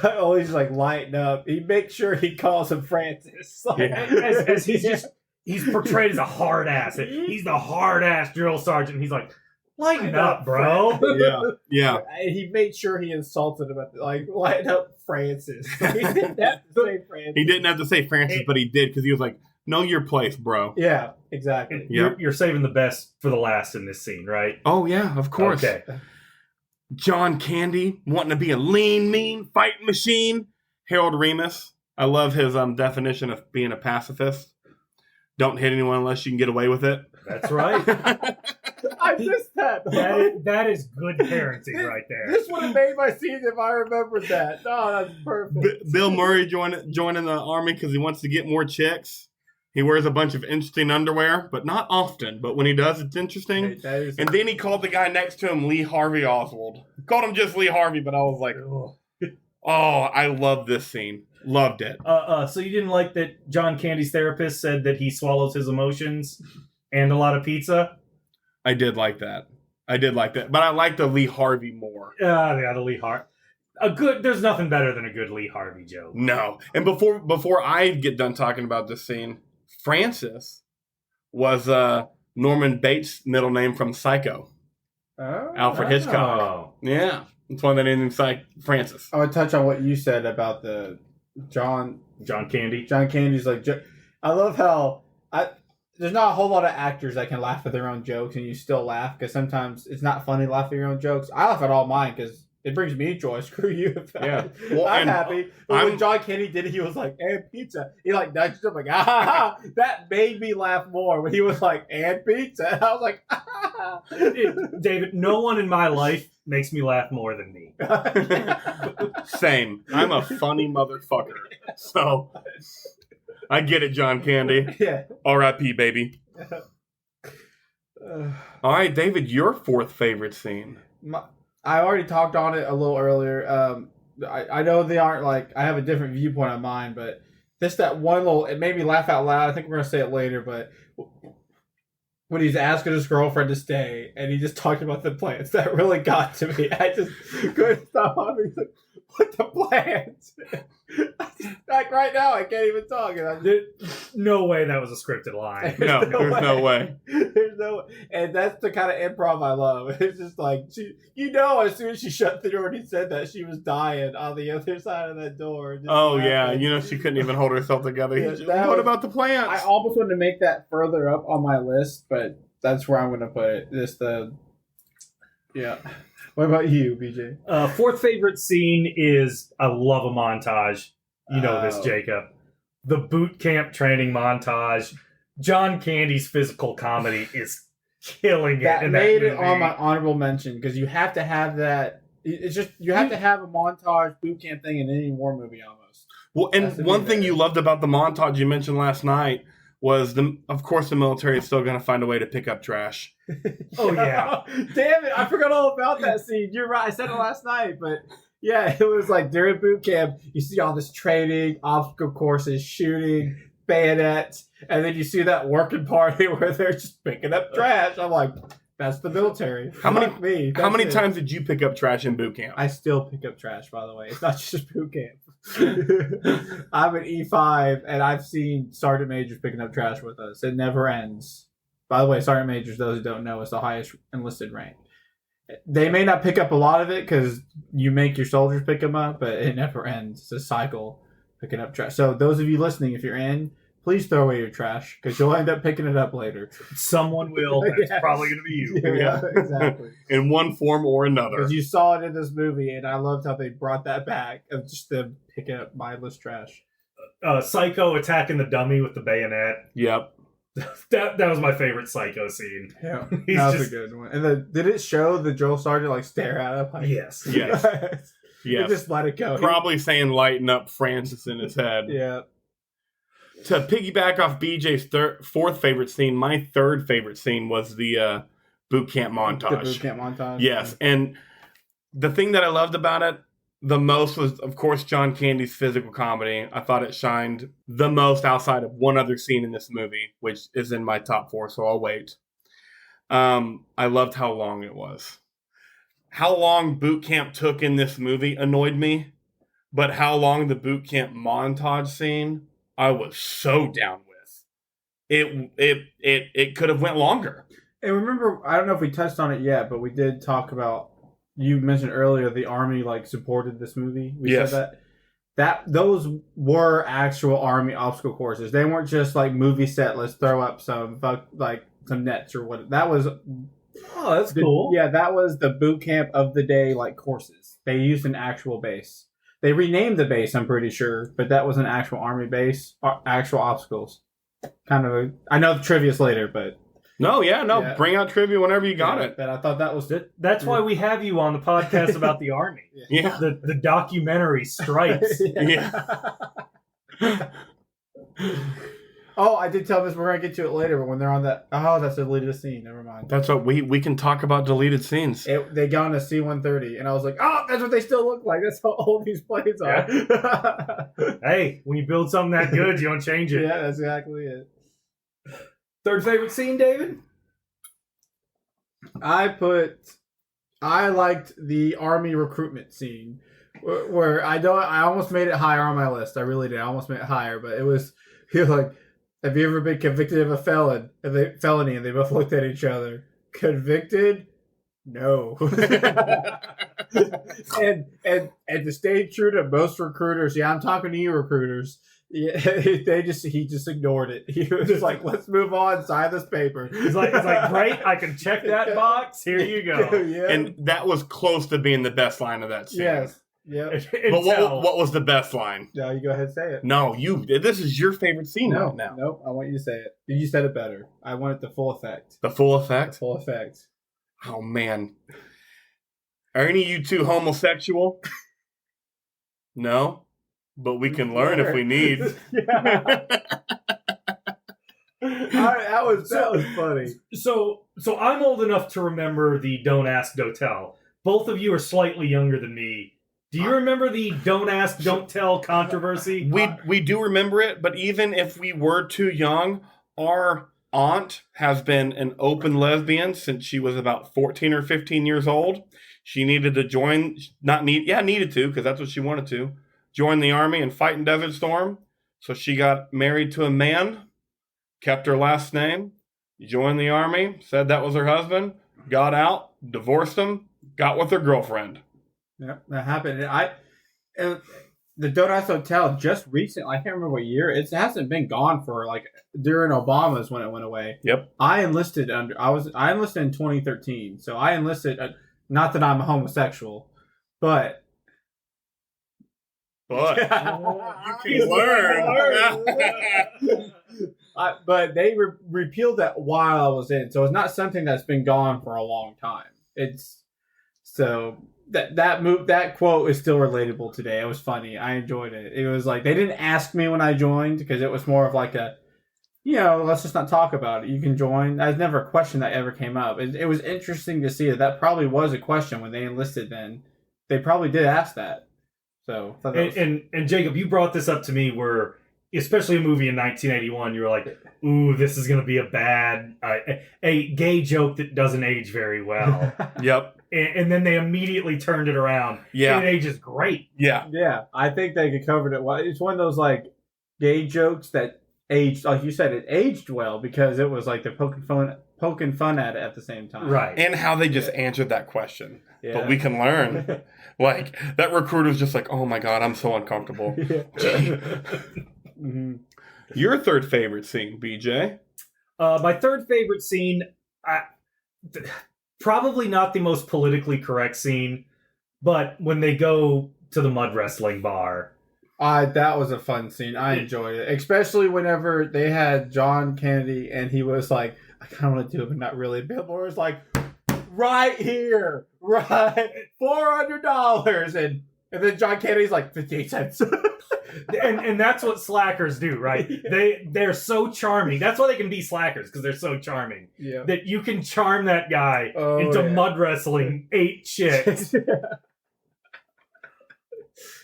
always like lighten up. He makes sure he calls him Francis. Like, as he's portrayed as a hard ass. He's the hard ass drill sergeant. He's like, lighten up, bro. Yeah. He made sure he insulted him lighten up Francis. He didn't have to say Francis. He didn't have to say Francis, but he did because he was like, know your place, bro. Yeah, exactly. You're saving the best for the last in this scene, right? Oh, yeah, of course. Okay. John Candy wanting to be a lean, mean fighting machine. Harold Ramis. I love his definition of being a pacifist. Don't hit anyone unless you can get away with it. That's right. I missed that. That is good parenting right there. This would have made my scene if I remembered that. Oh, that's perfect. Bill Murray joining the Army because he wants to get more chicks. He wears a bunch of interesting underwear, but not often. But when he does, it's interesting. And then he called the guy next to him Lee Harvey Oswald. Called him just Lee Harvey, but I was like, oh, I love this scene. Loved it. So you didn't like that John Candy's therapist said that he swallows his emotions and a lot of pizza? I did like that. But I like the Lee Harvey more. Yeah, the Lee Harvey. There's nothing better than a good Lee Harvey joke. No. And before I get done talking about this scene, Francis was Norman Bates' middle name from Psycho. Oh, Alfred Hitchcock. Yeah. That's why they named him Francis. I would touch on what you said about the John Candy. John Candy's like, I love how there's not a whole lot of actors that can laugh at their own jokes and you still laugh because sometimes it's not funny to laugh at your own jokes. I laugh at all mine because it brings me joy. Screw you. Yeah. Well, I'm happy. But when John Candy did it, he was like, and pizza. He like nudged him like, that made me laugh more when he was like, and pizza. And I was like, David, no one in my life makes me laugh more than me. Same. I'm a funny motherfucker. So I get it, John Candy. Yeah. R.I.P. baby. All right, David, your 4th favorite scene. I already talked on it a little earlier. I know they aren't like, I have a different viewpoint on mine, but Just that one little, it made me laugh out loud. I think we're gonna say it later, but when he's asking his girlfriend to stay, and he just talked about the plants, that really got to me. I just couldn't stop laughing. He's like, "What the plants?" Like right now, I can't even talk. And There's no way that was a scripted line. No, there's no way. There's no, and that's the kind of improv I love. It's just like as soon as she shut the door and he said that, she was dying on the other side of that door. Just laughing. She couldn't even hold herself together. Yeah, What about the plants? I almost wanted to make that further up on my list, but that's where I'm going to put it. Yeah. What about you, BJ? Fourth favorite scene is I love a montage. You know this, Jacob. The boot camp training montage. John Candy's physical comedy is killing it. That made it on my honorable mention because you have to have that. It's just you have to have a montage boot camp thing in any war movie almost. Well, and one thing you loved about the montage you mentioned last night was, of course, the military is still going to find a way to pick up trash. Oh, yeah. Damn it. I forgot all about that scene. You're right. I said it last night, but yeah, it was like during boot camp, you see all this training, obstacle courses, shooting, bayonets, and then you see that working party where they're just picking up trash. I'm like, that's the military. How many times did you pick up trash in boot camp? I still pick up trash, by the way. It's not just boot camp. I'm an E5, and I've seen sergeant majors picking up trash with us. It never ends. By the way, sergeant majors, those who don't know, is the highest enlisted rank. They may not pick up a lot of it because you make your soldiers pick them up, but it never ends. It's a cycle picking up trash. So those of you listening, if you're in, please throw away your trash because you'll end up picking it up later. Someone will. That's probably going to be you. Yeah, exactly. In one form or another. Because you saw it in this movie, and I loved how they brought that back of just them picking up mindless trash. Psycho attacking the dummy with the bayonet. Yep. That was my favorite Psycho scene. Yeah, that was a good one. And did it show the drill sergeant like stare at him? Like, yes. Yes. He just let it go. Probably saying "lighten up" Francis in his head. Yeah. To piggyback off BJ's fourth favorite scene, my third favorite scene was the boot camp montage. The boot camp montage. Yes, and the thing that I loved about it the most was, of course, John Candy's physical comedy. I thought it shined the most outside of one other scene in this movie, which is in my top 4, so I'll wait. I loved how long it was. How long boot camp took in this movie annoyed me, but how long the boot camp montage scene I was so down with. It could have went longer. And remember, I don't know if we touched on it yet, but we did talk about. You mentioned earlier the Army supported this movie. We said that those were actual Army obstacle courses. They weren't just movie set. Let's throw up some nets or what. That was. Oh, that's cool. Yeah, that was the boot camp of the day courses. They used an actual base. They renamed the base, I'm pretty sure, but that was an actual Army base, actual obstacles. I know the trivia's later, but... No, bring out trivia whenever you got it. But I thought that was... That's why we have you on the podcast about the Army. Yeah. The documentary Stripes. Oh, I did tell this, we're going to get to it later, but when they're on that... Oh, that's a deleted scene, never mind. That's what we can talk about deleted scenes. They got on a C-130, and I was like, oh, that's what they still look like. That's how old these planes are. Yeah. Hey, when you build something that good, you don't change it. Yeah, that's exactly it. Third favorite scene, David? I liked the Army recruitment scene where I almost made it higher on my list. I really did. I almost made it higher, but it was have you ever been convicted of a felony? And they both looked at each other. Convicted? No. and to stay true to most recruiters, I'm talking to you recruiters. Yeah, he just ignored it. He was just like, let's move on, sign this paper. It's like great, I can check that box. Here you go. Yeah. And that was close to being the best line of that scene. Yes. Yeah. But what was the best line? No, you go ahead and say it. No, this is your favorite scene right now. Nope, I want you to say it. You said it better. I want it the full effect. The full effect? The full effect. Oh, man. Are any of you two homosexual? No? But we can learn if we need. That was funny. So I'm old enough to remember the Don't Ask, Don't Tell. Both of you are slightly younger than me. Do you remember the don't ask, don't tell controversy? We do remember it, but even if we were too young, our aunt has been an open lesbian since she was about 14 or 15 years old. She needed to needed to, because that's what she wanted to, join the Army and fight in Desert Storm. So she got married to a man, kept her last name, joined the Army, said that was her husband, got out, divorced him, got with her girlfriend. Yeah, that happened. The Don't Ask, Don't Tell just recently, I can't remember what year. It hasn't been gone for like during Obama's when it went away. Yep. I enlisted in 2013. So I enlisted, not that I'm a homosexual, but you can learn. But they repealed that while I was in, so it's not something that's been gone for a long time. It's so that quote is still relatable today. It was funny. I enjoyed it. It was like they didn't ask me when I joined because it was more of like a, let's just not talk about it. You can join. I was never a question that ever came up. It was interesting to see that probably was a question when they enlisted. Then they probably did ask that. So and Jacob, you brought this up to me where, especially a movie in 1981, you were like, "Ooh, this is going to be a gay joke that doesn't age very well." Yep. And then they immediately turned it around. Yeah. And it ages great. Yeah. Yeah. I think they covered it well. It's one of those like gay jokes that aged, like you said, it aged well because it was like they're poking fun at it at the same time. Right. And how they just answered that question. Yeah. But we can learn. Like, that recruiter's just like, oh my God, I'm so uncomfortable. Mm-hmm. Your third favorite scene, BJ? My third favorite scene, probably not the most politically correct scene, but when they go to the mud wrestling bar. That was a fun scene. I enjoyed it, especially whenever they had John Kennedy and he was like, I kind of want to do it, but not really. Bill Moore was like, right here, right, $400, and then John Kennedy's like 58 cents. and that's what slackers do, right? They're so charming. That's why they can be slackers, because they're so charming. Yeah. That you can charm that guy into mud wrestling 8 chicks.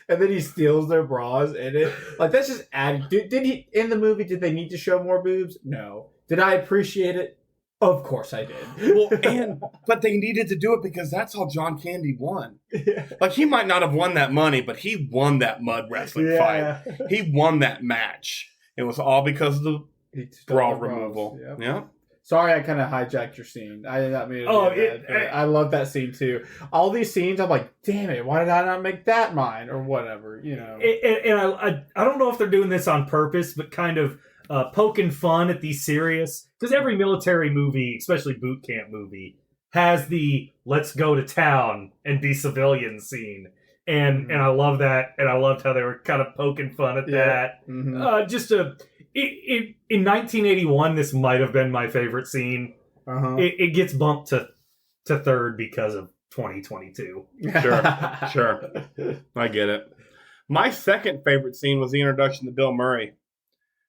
And then he steals their bras, and that's just adding. Did he in the movie? Did they need to show more boobs? No. Did I appreciate it? Of course I did. Well, but they needed to do it because that's how John Candy won. Yeah. Like, he might not have won that money, but he won that mud wrestling fight. He won that match. It was all because of the bra removal. Yep. Yeah. Sorry, I kind of hijacked your scene. I did not mean to do that. I love that scene too. All these scenes, I'm like, damn it, why did I not make that mine or whatever, And I don't know if they're doing this on purpose, but kind of poking fun at these serious, because every military movie, especially boot camp movie, has the let's go to town and be civilians scene. And I love that, and I loved how they were kind of poking fun at that. Mm-hmm. In 1981, this might have been my favorite scene. Uh-huh. It gets bumped to third because of 2022. Sure. I get it. My second favorite scene was the introduction to Bill Murray.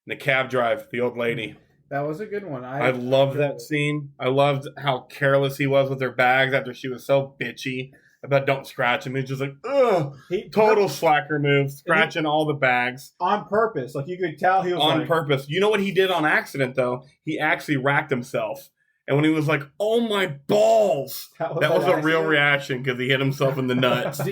The cab drive, the old lady. That was a good one. I loved that scene. I loved how careless he was with her bags after she was so bitchy about don't scratch him. He's just like, ugh, total slacker move, scratching all the bags. On purpose. Like, you could tell he was on purpose. You know what he did on accident, though? He actually racked himself. And when he was like, oh my balls, that was a real reaction because he hit himself in the nuts.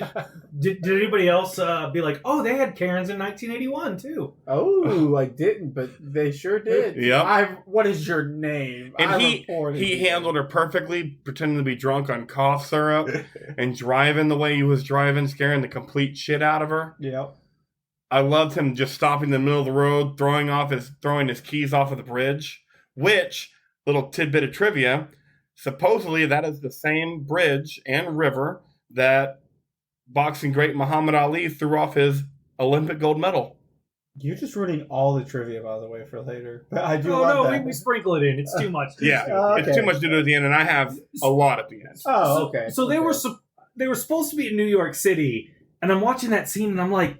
Did anybody else be like, oh, they had Karens in 1981 too? Oh, I didn't, but they sure did. Yep. What is your name? And he handled her perfectly, pretending to be drunk on cough syrup and driving the way he was driving, scaring the complete shit out of her. Yep. I loved him just stopping in the middle of the road, throwing his keys off of the bridge, which... Little tidbit of trivia, supposedly that is the same bridge and river that boxing great Muhammad Ali threw off his Olympic gold medal. You're just ruining all the trivia, by the way, for later. But I do love that. We sprinkle it in. It's too much. It's too much to do at the end, and I have a lot at the end. Oh, okay. So they were supposed to be in New York City, and I'm watching that scene, and I'm like,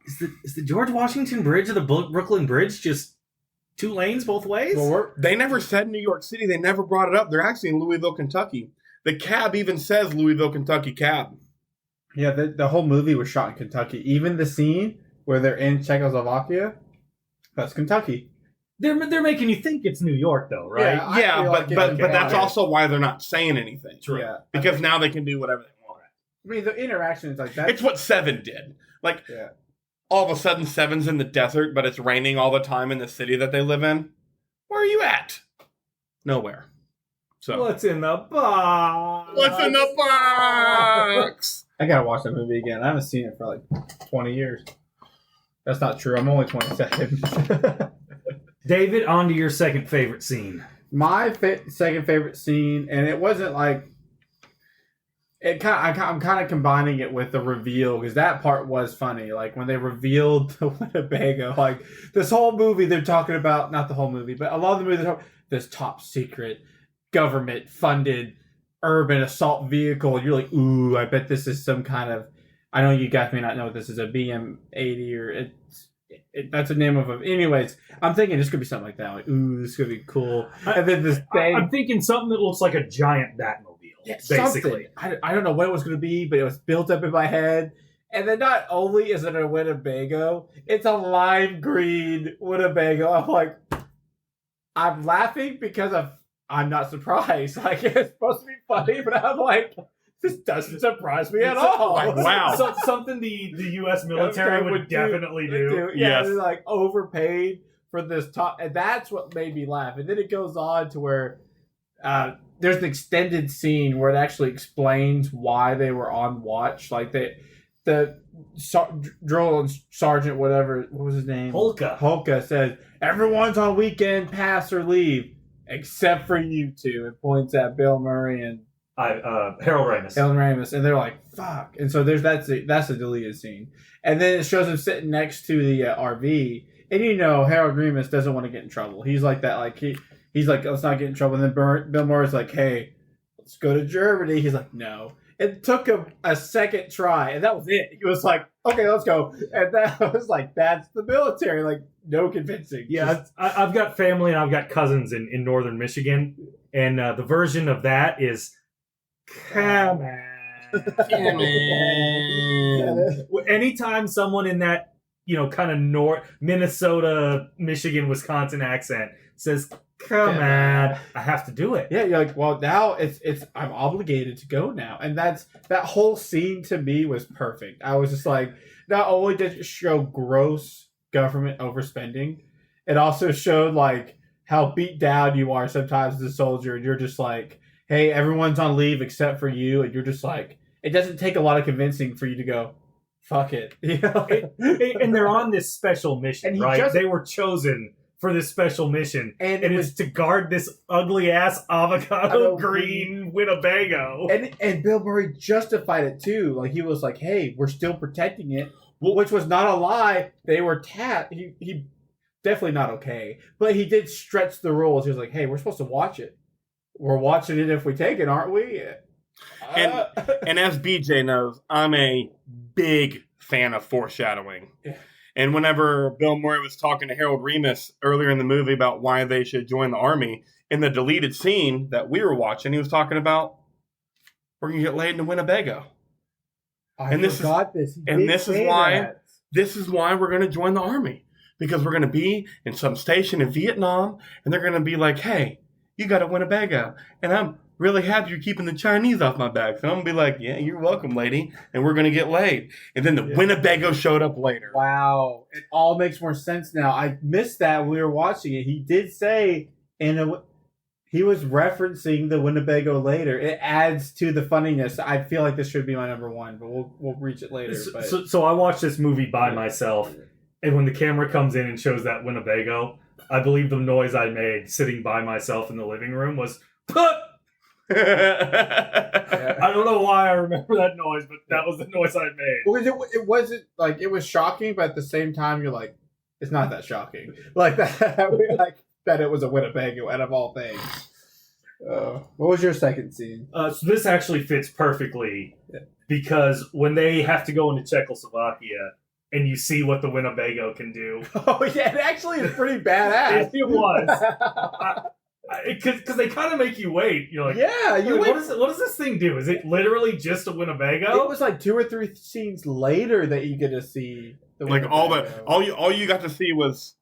is the George Washington Bridge or the Brooklyn Bridge just 2 lanes both ways? Well, they never said New York City. They never brought it up. They're actually in Louisville, Kentucky. The cab even says Louisville, Kentucky cab. Yeah, the whole movie was shot in Kentucky. Even the scene where they're in Czechoslovakia, that's Kentucky. They're making you think it's New York, though, right? Yeah, I Yeah, feel but like but that's also why they're not saying anything. True. Yeah. Because now they can do whatever they want. I mean, the interactions like that. It's what Seven did. Like, Yeah. all of a sudden, Seven's in the desert, but it's raining all the time in the city that they live in. Where are you at? Nowhere. So What's in the box? what's in the box? I gotta watch that movie again. I haven't seen it for like 20 years. That's not true. I'm only 27. David, on to your second favorite scene. My second favorite scene, and it wasn't like it. I'm kind of combining it with the reveal because that part was funny. Like when they revealed the Winnebago, like this whole movie, they're talking about not the whole movie, but a lot of the movie they're talking this top secret government funded urban assault vehicle. You're like, ooh, I bet this is some kind of. I know you guys may not know this is a BM-80 or that's the name of it. Anyways, I'm thinking this could be something like that. Like, ooh, this could be cool. And then this thing. I'm thinking something that looks like a giant Batmobile, basically. I don't know what it was going to be, but it was built up in my head. And then not only is it a Winnebago, it's a lime green Winnebago. I'm like, I'm laughing because I'm not surprised. Like, it's supposed to be funny, but I'm like, this doesn't surprise me at all. Like, wow. So, something the U.S. military would definitely do. Yeah, Yes. they're like overpaid for this top, and that's what made me laugh. And then it goes on to where there's an extended scene where it actually explains why they were on watch. Like the drill sergeant, whatever, what was his name? Holka says everyone's on weekend pass or leave except for you two, and points at Bill Murray and Harold Ramis, and they're like, "Fuck!" And so that's a deleted scene, and then it shows him sitting next to the RV, and Harold Ramis doesn't want to get in trouble. He's like that, like he's like, let's not get in trouble. And then Bill Murray's like, hey, let's go to Germany. He's like, no. It took him a second try, and that was it. He was like, okay, let's go. And that was like, that's the military. Like, no convincing. Yeah, I've got family and I've got cousins in northern Michigan, and the version of that is, come on. Anytime someone in that, kind of north Minnesota, Michigan, Wisconsin accent says, come on, I have to do it. Yeah, you're like, well, now it's I'm obligated to go now. And that whole scene to me was perfect. I was just like, not only did it show gross government overspending, it also showed like how beat down you are sometimes as a soldier, and you're just like, hey, everyone's on leave except for you, and you're just like, it doesn't take a lot of convincing for you to go, fuck it. And they're on this special mission, right? They were chosen for this special mission, and it is to guard this ugly ass avocado green Winnebago. And Bill Murray justified it too. Like, he was like, hey, we're still protecting it, which was not a lie. They were he definitely not okay, but he did stretch the rules. He was like, hey, we're supposed to watch it. We're watching it if we take it, aren't we? And as BJ knows, I'm a big fan of foreshadowing. Yeah. And whenever Bill Murray was talking to Harold Ramis earlier in the movie about why they should join the Army, in the deleted scene that we were watching, he was talking about, we're going to get laid in a Winnebago. This is why we're going to join the Army. Because we're going to be in some station in Vietnam, and they're going to be like, hey, you got a Winnebago, and I'm really happy you're keeping the Chinese off my back. So I'm going to be like, yeah, you're welcome, lady, and we're going to get laid. And then the Winnebago showed up later. Wow. It all makes more sense now. I missed that when we were watching it. He did say, he was referencing the Winnebago later. It adds to the funniness. I feel like this should be my number one, but we'll reach it later. So I watched this movie by myself, and when the camera comes in and shows that Winnebago, I believe the noise I made sitting by myself in the living room was, "Put." I don't know why I remember that noise, but that was the noise I made. Well, it wasn't like, it was shocking, but at the same time, you're like, it's not that shocking. Like that, like that it was a Winnebago out of all things. What was your second scene? So this actually fits perfectly because when they have to go into Czechoslovakia and you see what the Winnebago can do. Oh yeah, it actually is pretty badass. It was. Because they kind of make you wait. You're like, Yeah, you what wait. does this thing do? Is it literally just a Winnebago? It was like 2 or 3 scenes later that you get to see the Like Winnebago. all you got to see was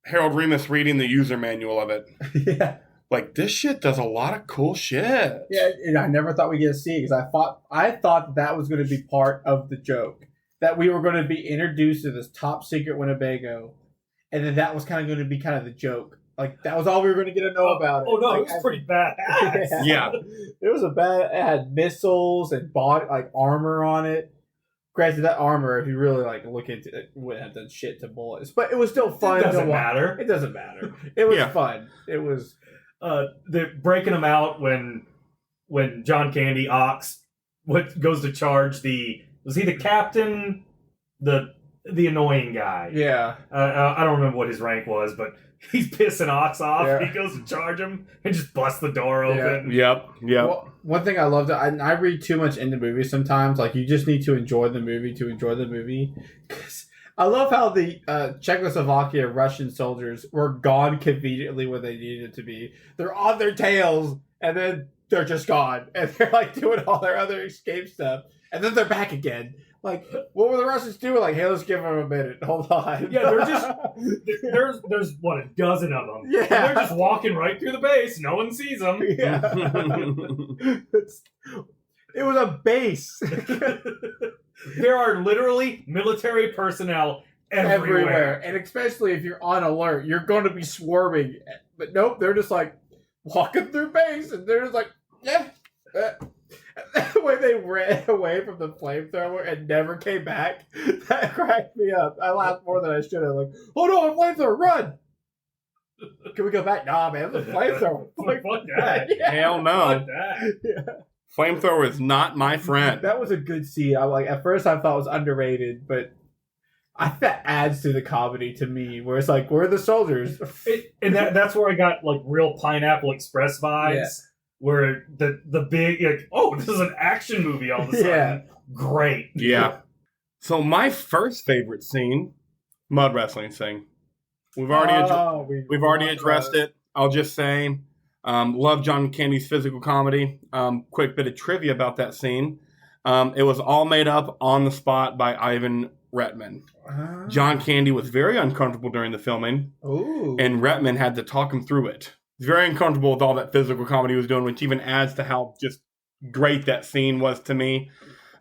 Harold Remus reading the user manual of it. Yeah. Like, this shit does a lot of cool shit. Yeah, and I never thought we'd get to see it because I thought that was going to be part of the joke. That we were going to be introduced to this top secret Winnebago, and then that was kind of going to be kind of the joke. Like, that was all we were going to get to know about it. Oh, no, Like, it was pretty badass. Yeah. It was it had missiles and armor on it. Granted, that armor, if you really look into it, wouldn't have done shit to bullets. But it was still fun. It doesn't to watch. matter. It doesn't matter. It was Yeah. fun. It was. They're breaking them out when John Candy Ox goes to charge was he the captain, the annoying guy? Yeah. I don't remember what his rank was, but he's pissing Ox off. Yeah. He goes to charge him and just busts the door open. Yep. Well, one thing I loved, I read too much into movies sometimes. Like, you just need to enjoy the movie to enjoy the movie. 'Cause I love how the Czechoslovakia Russian soldiers were gone conveniently when they needed to be. They're on their tails, and then they're just gone. And they're, like, doing all their other escape stuff. And then they're back again. Like, what were the Russians doing? Like, hey, let's give them a minute. Hold on. Yeah, they're just there's what, a dozen of them. Yeah. And they're just walking right through the base. No one sees them. Yeah. It was a base. There are literally military personnel everywhere. And especially if you're on alert, you're going to be swarming. But nope, they're just like walking through base, and they're just like, yeah. The way they ran away from the flamethrower and never came back, that cracked me up. I laughed more than I should have. Like, oh no, a flamethrower, run! Can we go back? Nah, man, it's a flamethrower. Like, fuck that. Yeah. Hell no. Fuck that. Yeah. Flamethrower is not my friend. That was a good scene. At first I thought it was underrated, but that adds to the comedy to me, where it's like, we're the soldiers. And that's where I got like real Pineapple Express vibes. Yeah. Where the big, like, oh, this is an action movie all of a sudden. Yeah. Great. Yeah. So my first favorite scene, mud wrestling scene. We've already addressed it. I'll just say, love John Candy's physical comedy. Quick bit of trivia about that scene. It was all made up on the spot by Ivan Reitman. John Candy was very uncomfortable during the filming, and Reitman had to talk him through it. He's very uncomfortable with all that physical comedy he was doing, which even adds to how just great that scene was to me.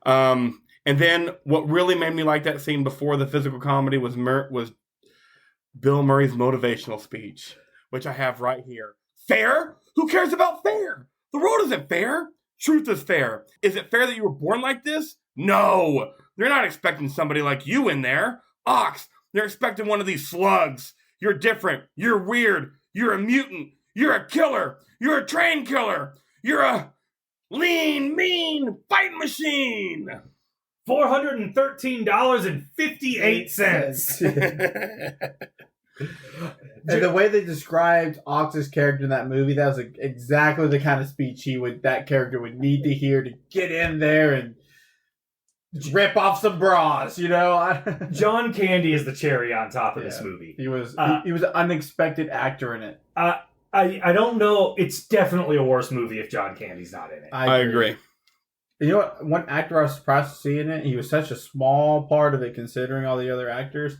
And then what really made me like that scene before the physical comedy was Bill Murray's motivational speech, which I have right here. Fair? Who cares about fair? The world isn't fair. Truth is fair. Is it fair that you were born like this? No. They're not expecting somebody like you in there. Ox, they're expecting one of these slugs. You're different. You're weird. You're a mutant. You're a killer. You're a train killer. You're a lean, mean fighting machine. $413.58. And the way they described Ox's character in that movie, that was exactly the kind of speech that character would need to hear to get in there and rip off some bras, you know? John Candy is the cherry on top of this movie. He was an unexpected actor in it. I don't know. It's definitely a worse movie if John Candy's not in it. I agree. You know what? One actor I was surprised to see in it, he was such a small part of it considering all the other actors.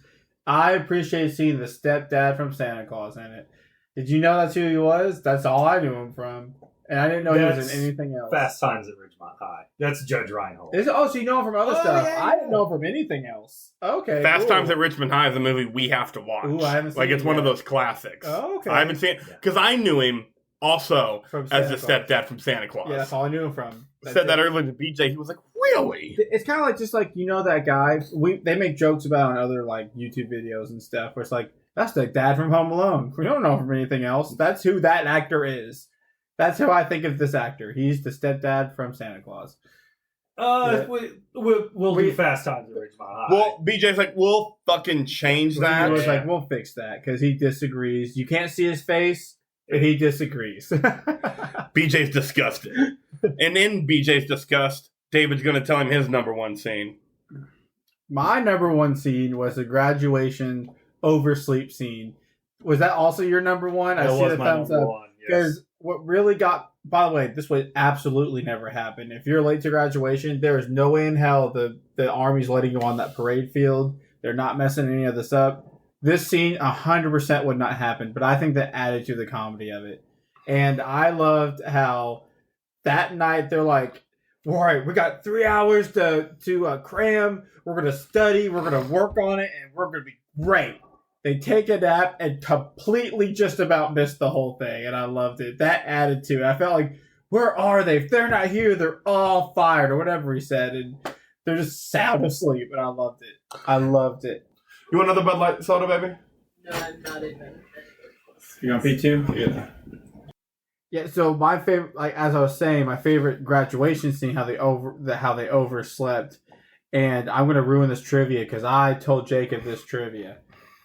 I appreciate seeing the stepdad from Santa Claus in it. Did you know that's who he was? That's all I knew him from. And I didn't know he was in anything else. Fast Times at Ridgemont High. That's Judge Reinhold. So you know him from other stuff. Yeah. I didn't know him from anything else. Okay. Fast Times at Richmond High is a movie we have to watch. Ooh, I haven't seen it's it one yet. of those classics. Oh, okay. I haven't seen it because I knew him also From as Santa the Claus. stepdad from Santa Claus. Yeah, that's all I knew him from. Said that earlier to BJ. He was like, "Really?" It's kind of like you know that guy. They make jokes about on other like YouTube videos and stuff where it's like, that's the dad from Home Alone. We don't know from anything else. That's who that actor is. That's who I think of this actor. He's the stepdad from Santa Claus. We'll do Fast Times at Ridgemont High. Well, BJ's like, "We'll fucking change that." He was like, we'll fix that because he disagrees. You can't see his face, but he disagrees. BJ's disgusted. And in BJ's disgust, David's going to tell him his number one scene. My number one scene was the graduation oversleep scene. Was that also your number one? I see the thumbs up. Because what really got, by the way, this would absolutely never happen. If you're late to graduation, there is no way in hell the Army's letting you on that parade field. They're not messing any of this up. This scene 100% would not happen, but I think that added to the comedy of it. And I loved how that night they're like, all right, we got 3 hours to cram. We're going to study. We're going to work on it, and we're going to be great. They take a nap and completely just about missed the whole thing, and I loved it. That added to it. I felt like, where are they? If they're not here, they're all fired, or whatever he said, and they're just sound asleep, and I loved it. I loved it. You want another Bud Light soda, baby? No, I'm not even. You want P2? Yeah. Yeah, so my favorite, like as I was saying, my favorite graduation scene, how they overslept, and I'm gonna ruin this trivia because I told Jacob this trivia,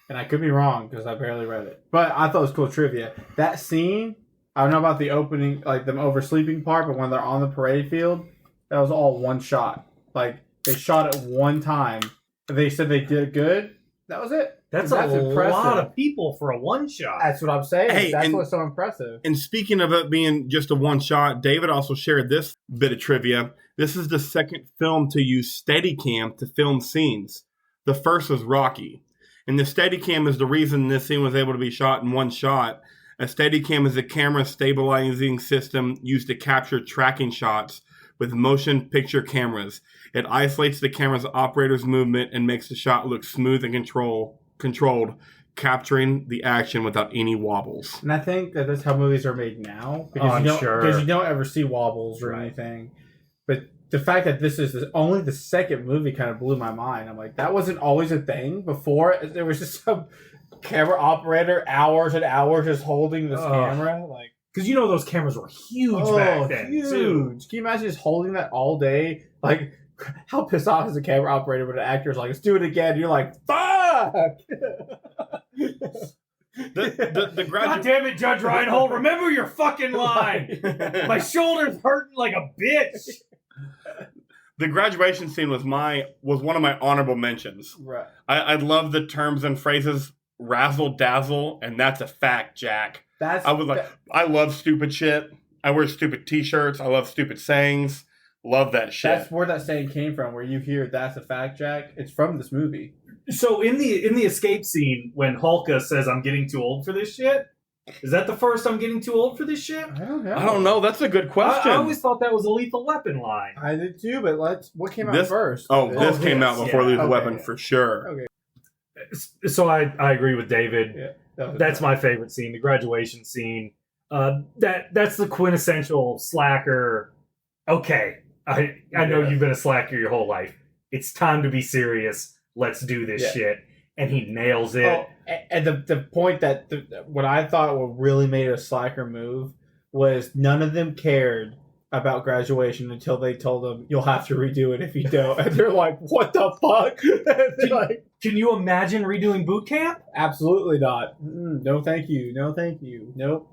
and I could be wrong because I barely read it, but I thought it was cool trivia. That scene, I don't know about the opening, like them oversleeping part, but when they're on the parade field, that was all one shot. Like they shot it one time. They said they did good. That was it. That's impressive. Lot of people for a one shot. That's what I'm saying. Hey, That's what's so impressive. And speaking of it being just a one shot, David also shared this bit of trivia. This is the second film to use Steadicam to film scenes. The first was Rocky. And the Steadicam is the reason this scene was able to be shot in one shot. A Steadicam is a camera stabilizing system used to capture tracking shots with motion picture cameras. It isolates the camera's operator's movement and makes the shot look smooth and controlled, capturing the action without any wobbles. And I think that that's how movies are made now. Because you don't ever see wobbles or anything. But the fact that this is only the second movie kind of blew my mind. I'm like, that wasn't always a thing before. There was just some camera operator hours and hours just holding this camera. Like, because those cameras were huge back then. Huge. Too. Can you imagine just holding that all day? Like, how pissed off is a camera operator when an actor's like, let's do it again? You're like, fuck! God damn it, Judge Reinhold, remember your fucking line! My shoulder's hurting like a bitch! The graduation scene was one of my honorable mentions. Right. I love the terms and phrases razzle dazzle, and that's a fact, Jack. I love stupid shit. I wear stupid t-shirts. I love stupid sayings. Love that shit. That's where that saying came from, where you hear that's a fact, Jack. It's from this movie. So in the escape scene, when Hulka says, I'm getting too old for this shit, is that the first I'm getting too old for this shit? I don't know. I don't know. That's a good question. I always thought that was a Lethal Weapon line. I did too, but what came out first? This came out before Lethal Weapon for sure. Okay. So I agree with David. Yeah, that's my favorite scene, the graduation scene. That's the quintessential slacker. Okay, I know you've been a slacker your whole life. It's time to be serious. Let's do this shit. And he nails it. Oh, and the point that what I thought really made a slacker move was none of them cared about graduation until they told them you'll have to redo it if you don't. And they're like, what the fuck? Can you imagine redoing boot camp? Absolutely not. No, thank you. No, thank you. Nope.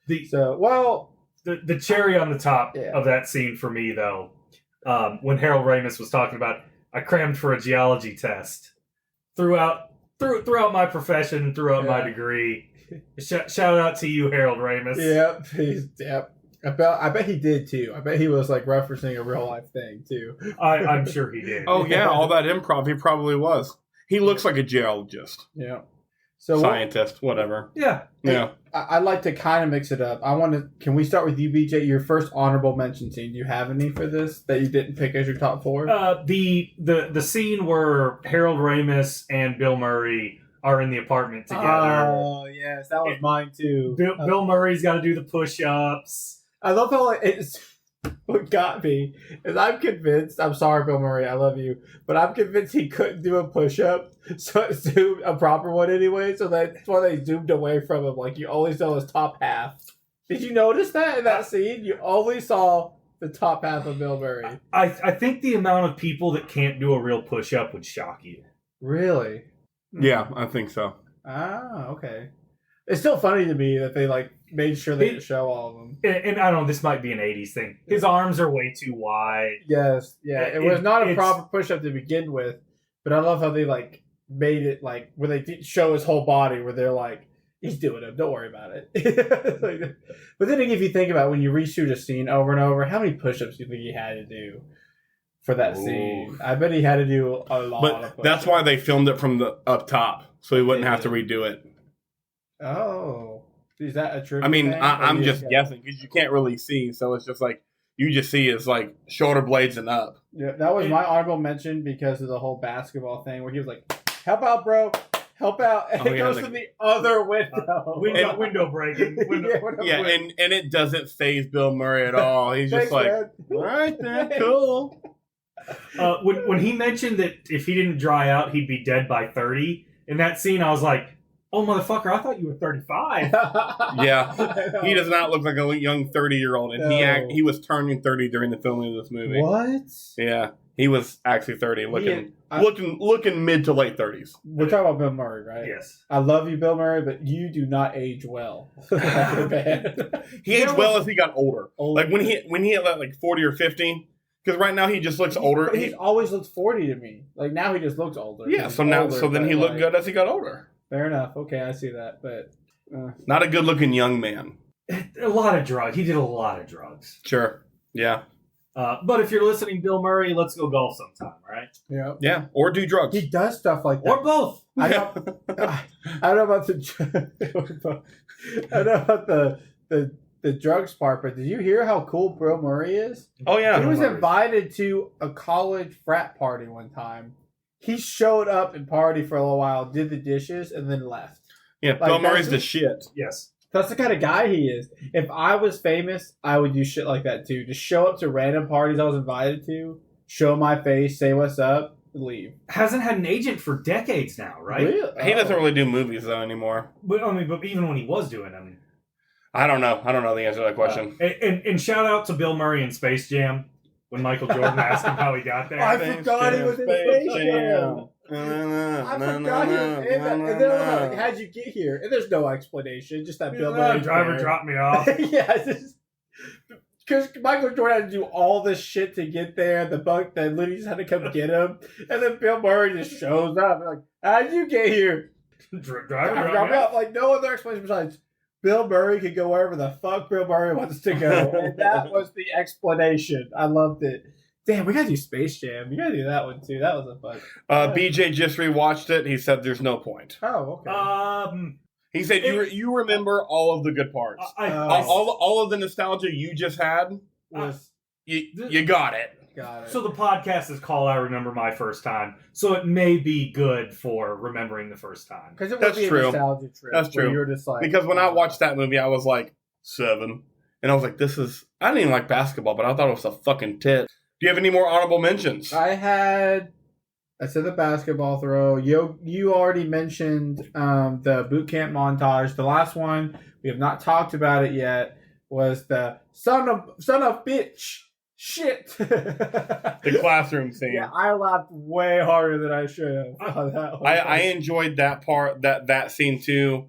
The cherry on the top of that scene for me, though, when Harold Ramis was talking about, I crammed for a geology test throughout my profession, throughout my degree. Shout out to you, Harold Ramis. Yep. I bet he did too. I bet he was like referencing a real life thing too. I'm sure he did. Oh yeah, all that improv, he probably was. He looks like a geologist. Yeah. So scientist, whatever. Yeah. Yeah. I'd like to kind of mix it up. Can we start with you, BJ? Your first honorable mention scene. Do you have any for this that you didn't pick as your top four? The scene where Harold Ramis and Bill Murray are in the apartment together. Oh yes, that was mine too. Bill Murray's got to do the push-ups. I love how it's what got me is I'm convinced. I'm sorry, Bill Murray, I love you, but I'm convinced he couldn't do a push-up, so it zoomed a proper one anyway. So that's why they zoomed away from him. Like you only saw his top half. Did you notice that in that scene? You only saw the top half of Bill Murray. I think the amount of people that can't do a real push-up would shock you. Really? Yeah, I think so. Ah, okay. It's still funny to me that they made sure they didn't show all of them. And I don't know, this might be an 80s thing. His arms are way too wide. Yes, yeah. It was not a proper push-up to begin with, but I love how they made it where they didn't show his whole body, where they're like, he's doing them. Don't worry about it. But then if you think about when you reshoot a scene over and over, how many push-ups do you think he had to do for that scene? I bet he had to do a lot of push-ups. But that's why they filmed it from the up top, so he wouldn't have to redo it. Oh. Is that a true I mean, thing? I'm just guessing because you can't really see, so it's just like you just see it's like shoulder blades and up. Yeah, that was my honorable mention because of the whole basketball thing where he was like, "Help out, bro! Help out!" And it goes to the other window. Window breaking. And it doesn't faze Bill Murray at all. He's just like, man. all right, then, cool. When he mentioned that if he didn't dry out, he'd be dead by 30, in that scene, I was like, oh, motherfucker, I thought you were 35. Yeah. He does not look like a young 30-year-old, and he was turning 30 during the filming of this movie. What? Yeah. He was actually 30, looking mid to late 30s. We're talking about Bill Murray, right? Yes. I love you, Bill Murray, but you do not age well. He aged well as he got older. Like when he hit like 40 or 50, because right now he just looks older. But he's always looked 40 to me. Like now he just looks older. Yeah, so then he looked good as he got older. Fair enough. Okay, I see that, but not a good-looking young man. A lot of drugs. He did a lot of drugs. Sure. Yeah. But if you're listening, Bill Murray, let's go golf sometime, right? Yeah. Yeah. Or do drugs. He does stuff like that. Or both. I don't know about the drugs part, but did you hear how cool Bill Murray is? Oh yeah. He was invited to a college frat party one time. He showed up and partied for a little while, did the dishes, and then left. Yeah, Bill Murray's the shit. Yes. That's the kind of guy he is. If I was famous, I would do shit like that too. Just show up to random parties I was invited to, show my face, say what's up, leave. Hasn't had an agent for decades now, right? Really? He doesn't really do movies though anymore. But even when he was doing them. I don't know the answer to that question. And shout out to Bill Murray in Space Jam. When Michael Jordan asked him how he got there. I forgot he was in Space Jam. I forgot he was in that. And then I was like, how'd you get here? And there's no explanation. Just that Bill Murray. Driver dropped me off. Yeah. Because Michael Jordan had to do all this shit to get there. The Looney just had to come get him. And then Bill Murray just shows up. Like, how'd you get here? Driver dropped me off. Like, no other explanation besides Bill Murray could go wherever the fuck Bill Murray wants to go. And that was the explanation. I loved it. Damn, we gotta do Space Jam. You gotta do that one too. That was a fun. BJ just rewatched it. He said there's no point. Oh, okay. He said you remember all of the good parts. All of the nostalgia you just had. You got it. Got it. So the podcast is called I Remember My First Time. So it may be good for remembering the first time. Because it would be a nostalgia trip. That's true. You're just like, because when I watched that movie, I was like 7. And I was like, I didn't even like basketball, but I thought it was a fucking tit. Do you have any more honorable mentions? I said the basketball throw. You already mentioned the boot camp montage. The last one, we have not talked about it yet, was the son of bitch. Shit. The classroom scene. Yeah, I laughed way harder than I should have on that one. I enjoyed that part, that scene too.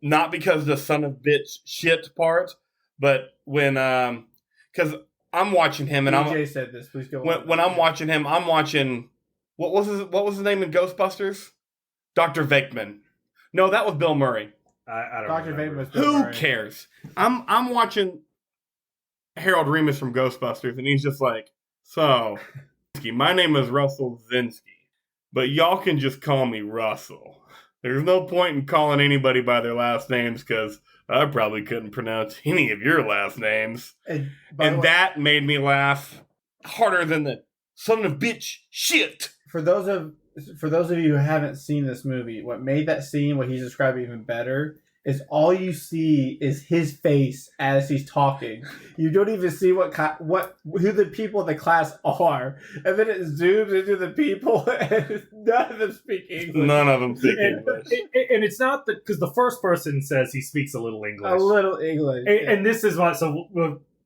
Not because the son of bitch shit part, but when because I'm watching him and DJ said this. Please go. When I'm watching him, I'm watching what was his name in Ghostbusters? Dr. Venkman. No, that was Bill Murray. I don't Dr. remember. Venkman was Bill Who Murray. cares? I'm watching Harold Ramis from Ghostbusters, and he's just like, so, my name is Russell Zinsky, but y'all can just call me Russell. There's no point in calling anybody by their last names, because I probably couldn't pronounce any of your last names. And that made me laugh harder than the son of bitch shit. For those of you who haven't seen this movie, what made that scene, what he's described even better, is all you see is his face as he's talking. You don't even see who the people in the class are, and then it zooms into the people, and none of them speak English. None of them speak English, and it's not because the first person says he speaks a little English. A little English, and this is why. So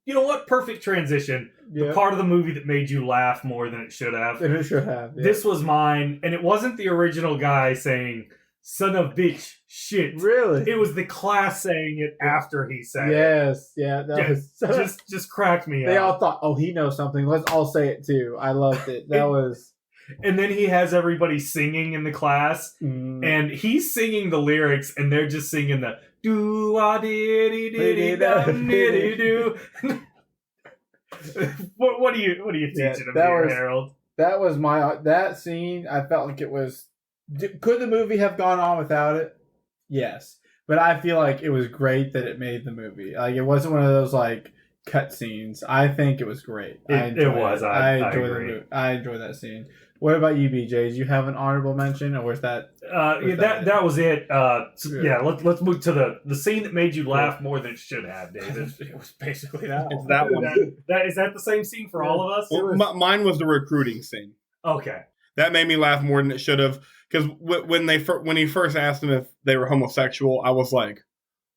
you know what? Perfect transition. Yep. The part of the movie that made you laugh more than it should have. And it should have. Yeah. This was mine, and it wasn't the original guy saying "son of bitch shit." Really? It was the class saying it after he said it. Yes, yeah. That was just cracked me up. They all thought, oh, he knows something. Let's all say it too. I loved it. That was. And then he has everybody singing in the class, and he's singing the lyrics, and they're just singing the do ah diddy diddy dum diddy do. What are you teaching him here, Harold? That was that scene. I felt like it was. Could the movie have gone on without it? Yes, but I feel like it was great that it made the movie. Like it wasn't one of those like cut scenes. I think it was great. I enjoyed that scene. What about you, BJ? Did you have an honorable mention, or was that? That was it. Let's move to the scene that made you laugh more than it should have, David. It was basically that. It's that one. Is that the same scene for all of us? Well, mine was the recruiting scene. Okay, that made me laugh more than it should have. Because when he first asked them if they were homosexual, I was like,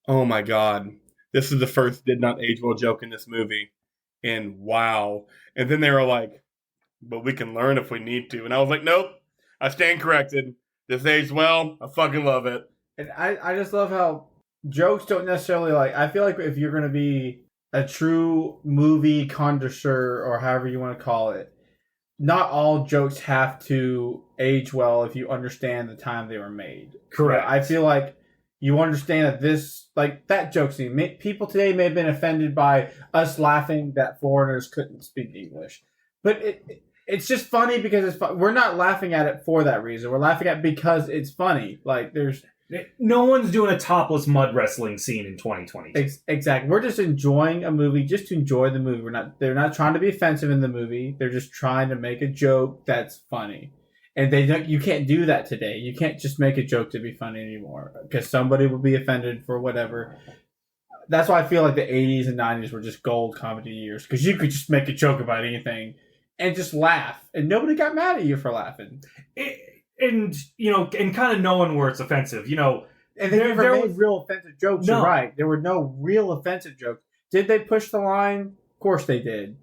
"Oh my god, this is the first did not age well joke in this movie," and wow. And then they were like, "But we can learn if we need to," and I was like, "Nope, I stand corrected. This aged well. I fucking love it." And I just love how jokes don't necessarily like. I feel like if you're going to be a true movie connoisseur or however you want to call it, not all jokes have to age well if you understand the time they were made. Correct. I feel like you understand that this, like that joke scene, people today may have been offended by us laughing that foreigners couldn't speak English. But it's just funny because it's fun. We're not laughing at it for that reason. We're laughing at it because it's funny. Like no one's doing a topless mud wrestling scene in 2022. Exactly. We're just enjoying a movie just to enjoy the movie. They're not trying to be offensive in the movie. They're just trying to make a joke that's funny. And you can't do that today. You can't just make a joke to be funny anymore because somebody will be offended for whatever. That's why I feel like the 80s and 90s were just gold comedy years because you could just make a joke about anything and just laugh, and nobody got mad at you for laughing. And kind of knowing where it's offensive, And they never made real offensive jokes. No. You're right. There were no real offensive jokes. Did they push the line? Of course they did,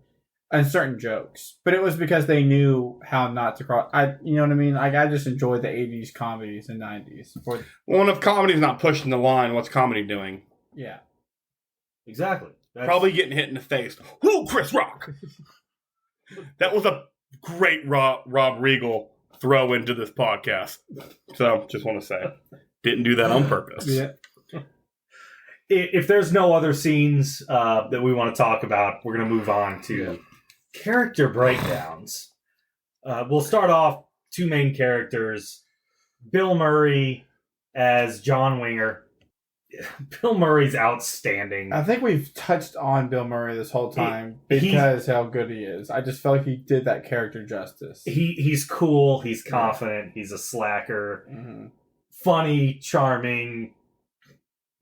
on certain jokes. But it was because they knew how not to cross. You know what I mean? Like I just enjoyed the 80s comedies and 90s. Well, if comedy's not pushing the line, what's comedy doing? Yeah, exactly. Probably getting hit in the face. Whoa, Chris Rock! That was a great Rob Riggle throw into this podcast. So, just want to say, didn't do that on purpose. Yeah. If there's no other scenes that we want to talk about, we're going to move on to character breakdowns. We'll start off two main characters. Bill Murray as John Winger. Bill Murray's outstanding. I think we've touched on Bill Murray this whole time because how good he is. I just felt like he did that character justice. He's cool. He's confident. He's a slacker. Mm-hmm. Funny, charming.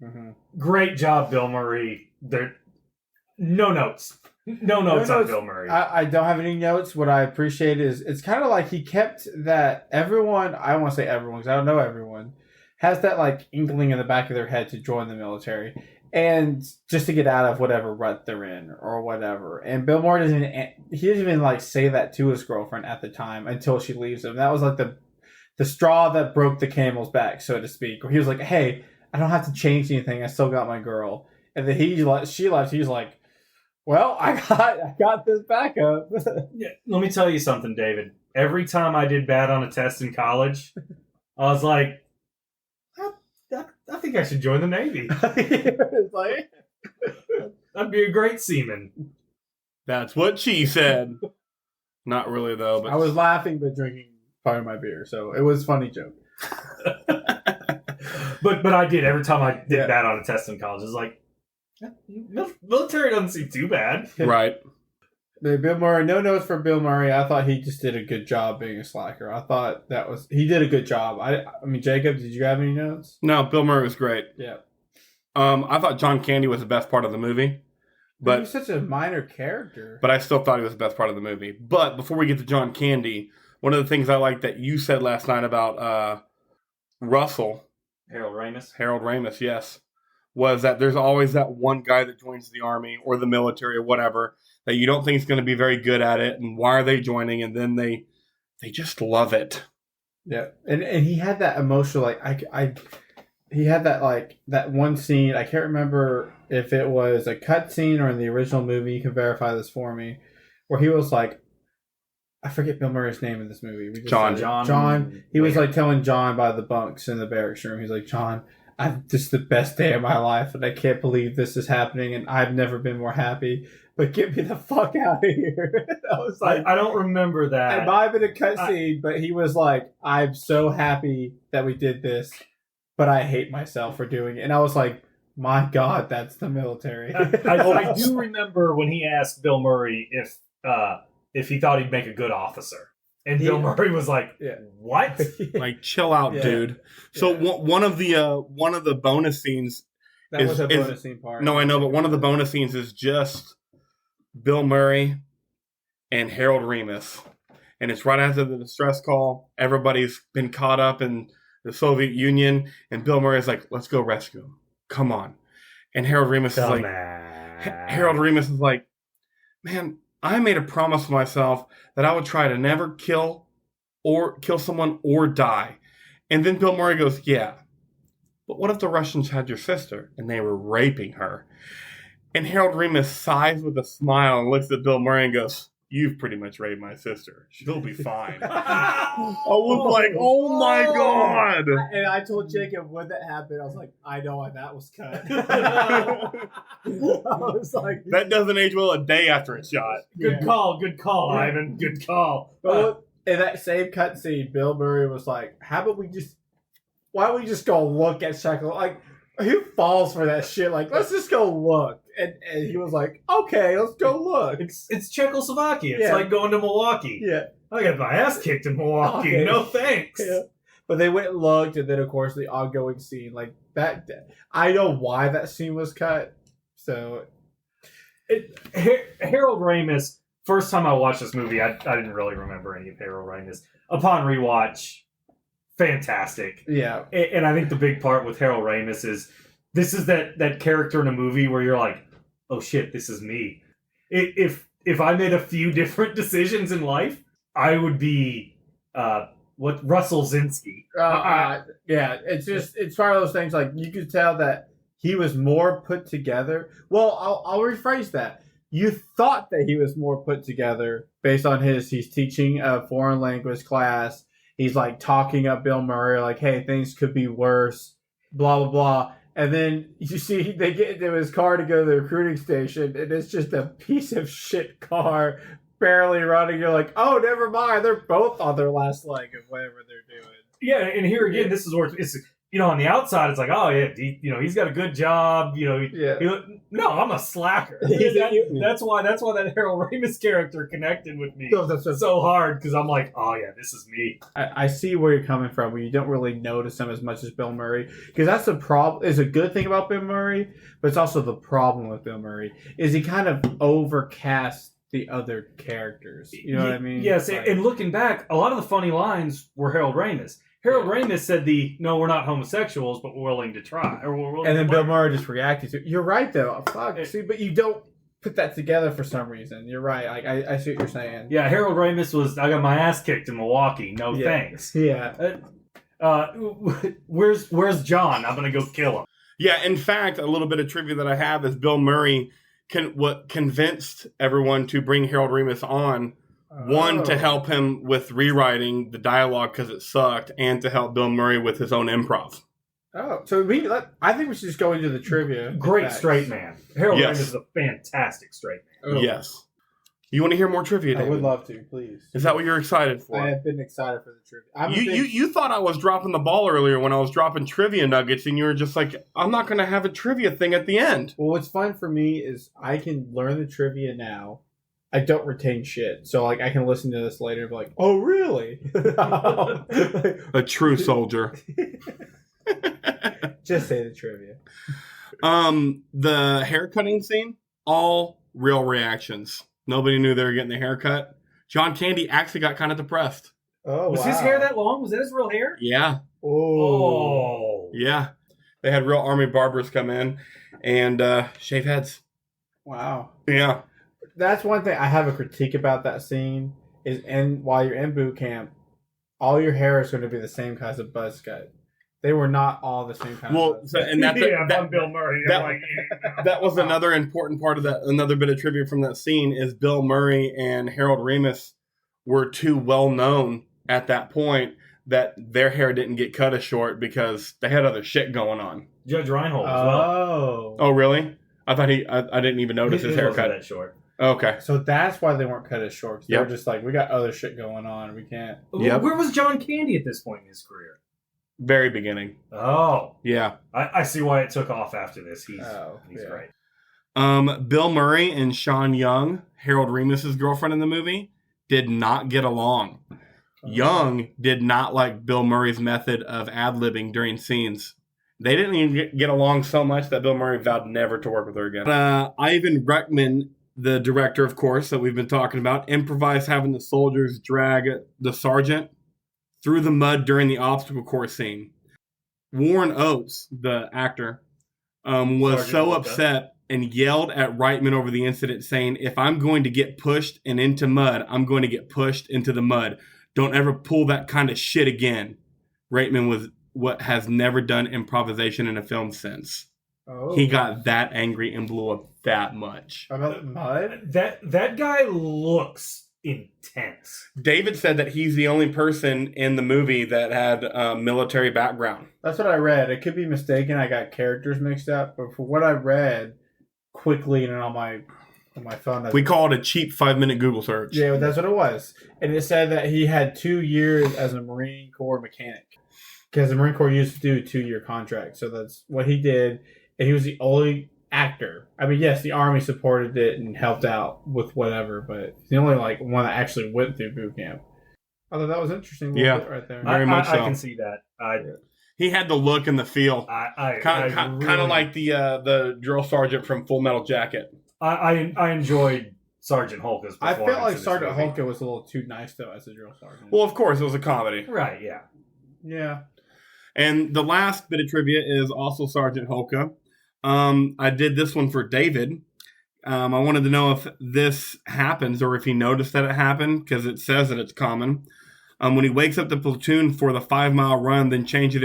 Mm-hmm. Great job, Bill Murray. No notes. No notes on Bill Murray. I don't have any notes. What I appreciate is it's kind of like he kept that everyone, I don't want to say everyone because I don't know everyone, has that like inkling in the back of their head to join the military and just to get out of whatever rut they're in or whatever. And Bill Murray doesn't even like say that to his girlfriend at the time until she leaves him. That was like the straw that broke the camel's back, so to speak, where he was like, hey, I don't have to change anything. I still got my girl. And then she left. He's like, well, I got this backup. Yeah, let me tell you something, David. Every time I did bad on a test in college, I was like, I think I should join the Navy. It's like, I'd be a great seaman. That's what she said. Not really, though. But I was laughing but drinking part of my beer, so it was a funny joke. But I did every time I did bad on a test in college. It was like, military doesn't seem too bad, right? Bill Murray, no notes for Bill Murray. I thought he just did a good job being a slacker. I thought he did a good job. I mean, Jacob, did you have any notes? No, Bill Murray was great. Yeah. I thought John Candy was the best part of the movie. But he was such a minor character. But I still thought he was the best part of the movie. But before we get to John Candy, one of the things I liked that you said last night about Russell. Harold Ramis, yes. Was that there's always that one guy that joins the Army or the military or whatever that you don't think is going to be very good at it, and why are they joining? And then they just love it. Yeah, and he had that emotional he had that one scene. I can't remember if it was a cut scene or in the original movie. You can verify this for me, where he was like, I forget Bill Murray's name in this movie. We just John. said it. John. He was like telling John by the bunks in the barracks room. He's like, John, this is the best day of my life, and I can't believe this is happening, and I've never been more happy. But get me the fuck out of here. I was like, I don't remember that. it might have been a cutscene, but he was like, I'm so happy that we did this, but I hate myself for doing it. And I was like, my God, that's the military. I do remember when he asked Bill Murray if he thought he'd make a good officer. And Bill Murray was like, "What? Like, chill out, dude." So one of the bonus scenes was a bonus scene part. No, I know, but one of the bonus scenes is just Bill Murray and Harold Ramis, and it's right after the distress call. Everybody's been caught up in the Soviet Union, and Bill Murray's like, "Let's go rescue him. Come on." And Harold Ramis is like, "Man, I made a promise to myself that I would try to never kill someone or die." And then Bill Murray goes, "Yeah, but what if the Russians had your sister and they were raping her?" And Harold Ramis sighs with a smile and looks at Bill Murray and goes, "You've pretty much raped my sister. She'll be fine." I was like, "Oh my God." And I told Jacob when that happened, I was like, I know why that was cut. I was like, That doesn't age well a day after it's shot. Good call, Ivan. Good call. But in that same cutscene, Bill Murray was like, why don't we just go look at Czechoslovakia? Like, who falls for that shit? Like, let's just go look. And he was like, okay, let's go look. It's Czechoslovakia. It's like going to Milwaukee. Yeah. I got my ass kicked in Milwaukee. Okay. No thanks. Yeah. But they went and looked, and then, of course, the ongoing scene. Like, that, I know why that scene was cut. So, Harold Ramis, first time I watched this movie, I didn't really remember any of Harold Ramis. Upon rewatch, fantastic. yeah. And I think the big part with Harold Ramis is this is that character in a movie where you're like, oh shit, this is me. If I made a few different decisions in life, I would be Russell Zinski. Yeah, it's one of those things, like, you could tell that he was more put together. Well, I'll rephrase that. You thought that he was more put together based on he's teaching a foreign language class. He's like talking up Bill Murray, like, hey, things could be worse, blah, blah, blah. And then you see they get into his car to go to the recruiting station, and it's just a piece of shit car, barely running. You're like, oh, never mind. They're both on their last leg of whatever they're doing. Yeah, and here again, this is where it's on the outside, it's like, oh yeah, he's got a good job. No, I'm a slacker. That's why that Harold Ramis character connected with me so hard, because I'm like, oh yeah, this is me. I see where you're coming from, where you don't really notice him as much as Bill Murray, because that's the problem. Is a good thing about Bill Murray, but it's also the problem with Bill Murray is he kind of overcast the other characters. You know what I mean? Yes, and looking back, a lot of the funny lines were Harold Ramis. Harold Ramis said no, we're not homosexuals, but we're willing to try. And then Bill Murray just reacted to it. You're right, though. Fuck. See, but you don't put that together for some reason. You're right. Like, I see what you're saying. Yeah, Harold Ramis was, I got my ass kicked in Milwaukee. No thanks. Yeah. Where's John? I'm going to go kill him. Yeah, in fact, a little bit of trivia that I have is Bill Murray convinced everyone to bring Harold Ramis on. One, to help him with rewriting the dialogue because it sucked, and to help Bill Murray with his own improv. Oh, so I think we should just go into the trivia. Great straight man. Harold Ramis is a fantastic straight man. Oh. Yes. You want to hear more trivia, David? I would love to, please. Is that what you're excited for? I have been excited for the trivia. You thought I was dropping the ball earlier when I was dropping trivia nuggets, and you were just like, I'm not going to have a trivia thing at the end. Well, what's fun for me is I can learn the trivia now. I don't retain shit. So, like, I can listen to this later and be like, oh, really? A true soldier. Just say the trivia. The haircutting scene, all real reactions. Nobody knew they were getting the haircut. John Candy actually got kind of depressed. Oh, was his hair that long? Was that his real hair? Yeah. Oh. Yeah. They had real army barbers come in and shave heads. Wow. Yeah. That's one thing I have a critique about that scene is while you're in boot camp, all your hair is going to be the same kind of buzz cut. They were not all the same kind of buzz cut. And that's I'm Bill Murray. That was another important part of that. Another bit of trivia from that scene is Bill Murray and Harold Ramis were too well known at that point that their hair didn't get cut as short because they had other shit going on. Judge Reinhold as well. Oh, really? I thought I didn't even notice his haircut. That short. Okay. So that's why they weren't cut as short. They Yep. were just like, we got other shit going on. We can't. Yep. Where was John Candy at this point in his career? Very beginning. Oh. Yeah. I see why it took off after this. He's yeah. great. Bill Murray and Sean Young, Harold Ramis's girlfriend in the movie, did not get along. Young did not like Bill Murray's method of ad-libbing during scenes. They didn't even get along so much that Bill Murray vowed never to work with her again. Ivan Reitman, the director, of course, that we've been talking about, improvised having the soldiers drag the sergeant through the mud during the obstacle course scene. Warren Oates, the actor, was Sergeant so Walker. upset and yelled at Reitman over the incident, saying, "If I'm going to get pushed and into mud, I'm going to get pushed into the mud. Don't ever pull that kind of shit again." Reitman has never done improvisation in a film since. Oh. He got that angry and blew up that much. About mud? That guy looks intense. David said that he's the only person in the movie that had a military background. That's what I read. It could be mistaken. I got characters mixed up, but for what I read quickly and on my phone, We call it a cheap 5-minute Google search. yeah, that's what it was. And it said that he had 2 years as a Marine Corps mechanic because the Marine Corps used to do a 2-year contract. So that's what he did. And he was the only actor. I mean, yes, the Army supported it and helped out with whatever, but he's the only one that actually went through boot camp. I thought that was interesting. Yeah. Bit right there. Very much so. I can see that. He had the look and the feel. Kind Kind of like the drill sergeant from Full Metal Jacket. I enjoyed Sergeant Hulka's I performance. felt like in this Sergeant movie. Hulka was a little too nice, though, as a drill sergeant. Well, of course, it was a comedy. Right, yeah. Yeah. And the last bit of trivia is also Sergeant Hulka. I did this one for David. I wanted to know if this happens or if he noticed that it happened, because it says that it's common. When he wakes up the platoon for the 5-mile run, then changes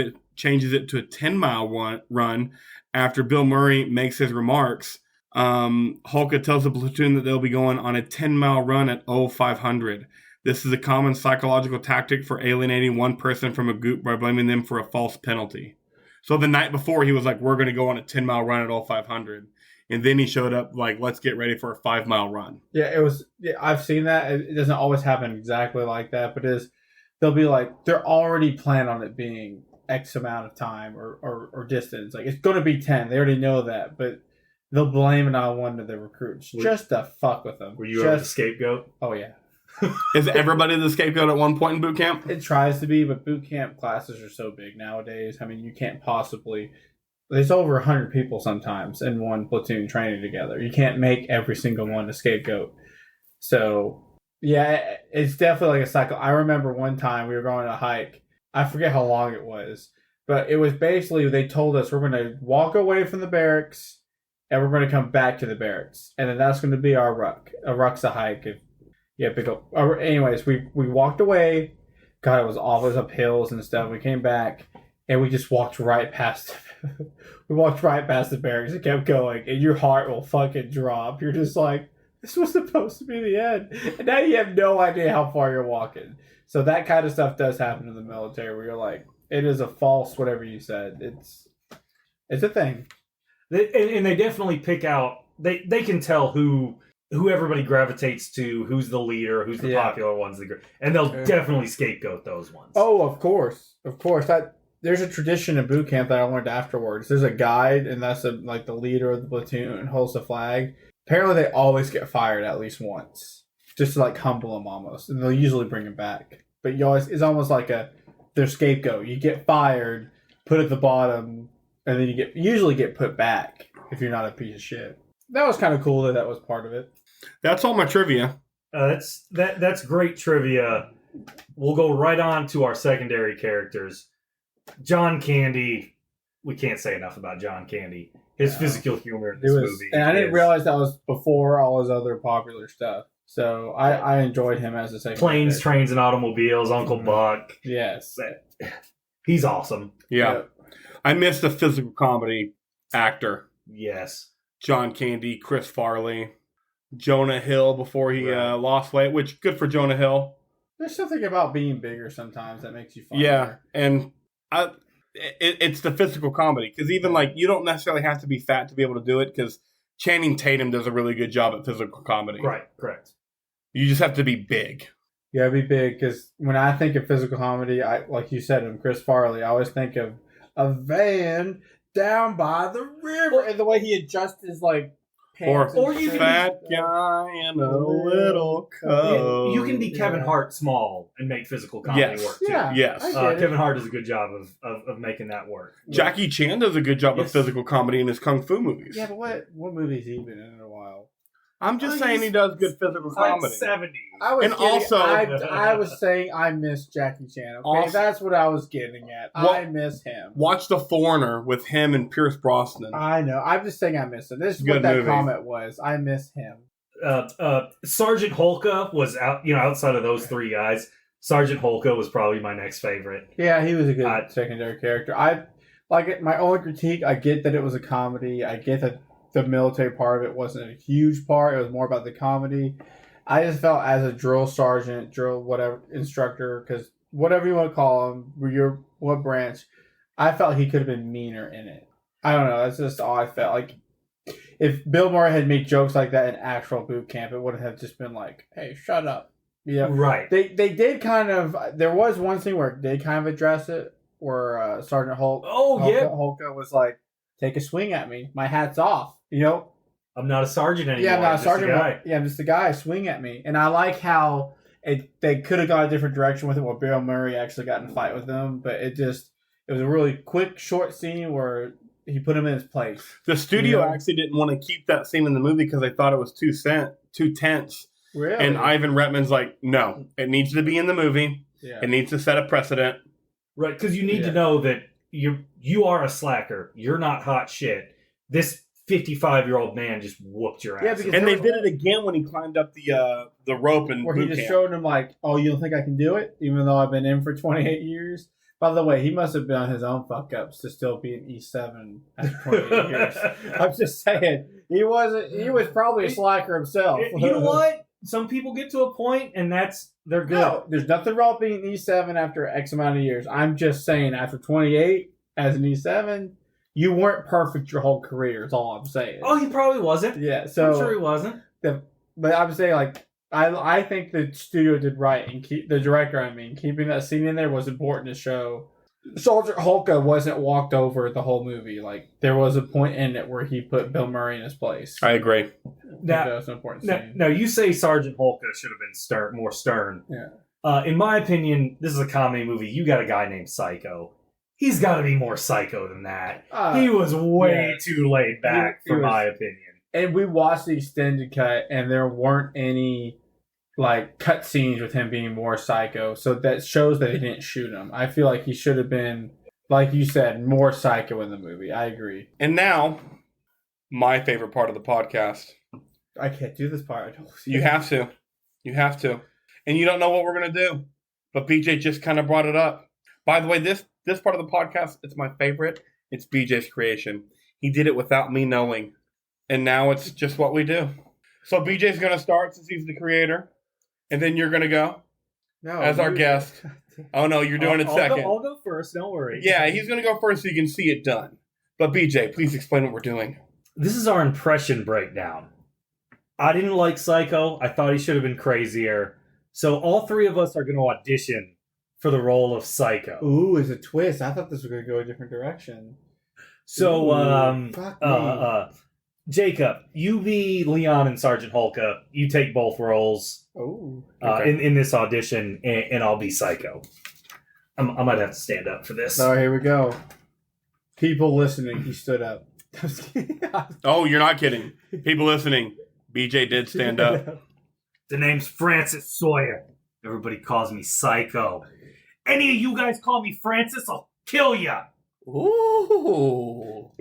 it to a 10-mile run after Bill Murray makes his remarks. Hulka tells the platoon that they'll be going on a 10-mile run at 0500. This is a common psychological tactic for alienating one person from a group by blaming them for a false penalty. So the night before, he was like, we're going to go on a 10-mile run at 0500. And then he showed up like, let's get ready for a 5-mile run. Yeah, it was. Yeah, I've seen that. It doesn't always happen exactly like that, but they'll be like, they're already planning on it being X amount of time or distance. Like, it's going to be 10. They already know that, but they'll blame it on one of the recruits just to fuck with them. Were you ever the scapegoat? Oh, yeah. Is everybody the scapegoat at one point in boot camp? It tries to be, but boot camp classes are so big nowadays. I mean, you can't possibly. There's over 100 people sometimes in one platoon training together. You can't make every single one a scapegoat. So, yeah, it's definitely like a cycle. I remember one time we were going on a hike. I forget how long it was, but it was basically they told us we're going to walk away from the barracks and we're going to come back to the barracks. And then that's going to be our ruck. A ruck's a hike. Pick up. Anyways, we walked away. God, it was awful. It was up hills and stuff. We came back and we just walked right past. We walked right past the barracks and kept going. And your heart will fucking drop. You're just like, this was supposed to be the end. And now you have no idea how far you're walking. So that kind of stuff does happen in the military where you're like, it is a false whatever you said. It's a thing. And they definitely pick out. They can tell who everybody gravitates to, who's the leader, who's the popular ones, and they'll definitely scapegoat those ones. Oh, of course. There's a tradition in boot camp that I learned afterwards. There's a guide, and that's like the leader of the platoon holds the flag. Apparently, they always get fired at least once, just to like humble them almost, and they'll usually bring them back. But it's almost like their scapegoat. You get fired, put at the bottom, and then you usually get put back if you're not a piece of shit. That was kind of cool that was part of it. That's all my trivia. That's great trivia. We'll go right on to our secondary characters. John Candy. We can't say enough about John Candy. His physical humor in this movie. And I didn't realize that was before all his other popular stuff. So I enjoyed him as a secondary Planes, character. Trains, and Automobiles, Uncle Buck. Yes. He's awesome. Yeah. Yep. I missed the physical comedy actor. Yes. John Candy, Chris Farley, Jonah Hill before he lost weight, which good for Jonah Hill. There's something about being bigger sometimes that makes you fun. Yeah, and it's the physical comedy. Because even, like, you don't necessarily have to be fat to be able to do it, because Channing Tatum does a really good job at physical comedy. Right, correct. You just have to be big. You gotta be big, because when I think of physical comedy, like you said, of Chris Farley, I always think of a van down by the river, and the way he adjusts his, like, pants. Or you can fat guy in a little coat. You can be Kevin Hart small and make physical comedy work, too. Yeah, Yes. I get it. Kevin Hart does a good job of making that work. Jackie Chan does a good job of Yes. physical comedy in his kung fu movies. Yeah, but what movie's he been in a while? I'm just saying he does good physical comedy. 70s. I was saying I miss Jackie Chan. Okay, Also- that's what I was getting at. I miss him. Watch The Foreigner with him and Pierce Brosnan. I know. I'm just saying I miss him. This is Good what that movie. comment was. I miss him. Sergeant Holka was outside of those three guys. Sergeant Holka was probably my next favorite. Yeah, he was a good secondary character. I like it. My only critique. I get that it was a comedy. I get that the military part of it wasn't a huge part. It was more about the comedy. I just felt as a drill sergeant, whatever instructor, because whatever you want to call him, what branch, I felt he could have been meaner in it. I don't know. That's just all I felt. Like, if Bill Murray had made jokes like that in actual boot camp, it would have just been like, "Hey, shut up." Yeah, Right. They did kind of. There was one scene where they kind of address it, where Sergeant Holka was like, "Take a swing at me. My hat's off." You know. I'm not a sergeant anymore. Yeah, I'm not a just a sergeant. guy. Yeah, I'm just a guy. Swing at me. And I like how they could have gone a different direction with it, where Bill Murray actually got in a fight with them. But it was a really quick, short scene where he put him in his place. The studio actually didn't want to keep that scene in the movie because they thought it was too tense. Really? And Ivan Reitman's like, no, it needs to be in the movie. Yeah. It needs to set a precedent. Right, because you need to know that you are a slacker. You're not hot shit. This 55-year-old man just whooped your ass. Yeah, because And they did it again when he climbed up the rope and where he just showed him like, "Oh, you don't think I can do it?" Even though I've been in for 28 years. By the way, he must have been on his own fuck ups to still be in E7 after 28 years. I'm just saying, he was probably a slacker himself. You know what? Some people get to a point, and they're good. No, there's nothing wrong with being E7 after X amount of years. I'm just saying, after 28 as an E7, you weren't perfect your whole career. Is all I'm saying. Oh, he probably wasn't. Yeah, so I'm sure he wasn't. But I'm saying, like, I think the studio did right, and the director, keeping that scene in there was important to show. Sergeant Holka wasn't walked over the whole movie. Like, there was a point in it where he put Bill Murray in his place. I agree. That was an important scene. Now, you say Sergeant Holka should have been more stern. Yeah. In my opinion, this is a comedy movie. You got a guy named Psycho. He's got to be more psycho than that. He was way too laid back, for my opinion. And we watched the extended cut, and there weren't any like cut scenes with him being more psycho. So that shows that he didn't shoot him. I feel like he should have been, like you said, more psycho in the movie. I agree. And now, my favorite part of the podcast. I can't do this part. You have to. You have to. And you don't know what we're going to do. But BJ just kind of brought it up. By the way, this part of the podcast, it's my favorite. It's BJ's creation. He did it without me knowing. And now it's just what we do. So BJ's going to start since he's the creator. And then you're going to go as our guest. Oh, no, you're doing it second. I'll go first. Don't worry. Yeah, he's going to go first so you can see it done. But BJ, please explain what we're doing. This is our impression breakdown. I didn't like Psycho. I thought he should have been crazier. So all three of us are going to audition for the role of Psycho. Ooh, it's a twist. I thought this was going to go a different direction. So, fuck me. Jacob, you be Leon and Sergeant Holka. You take both roles in this audition, and I'll be Psycho. I might have to stand up for this. So here we go. People listening, he stood up. Oh, you're not kidding. People listening, BJ did stand up. The name's Francis Sawyer. Everybody calls me Psycho. Any of you guys call me Francis, I'll kill ya. Ooh.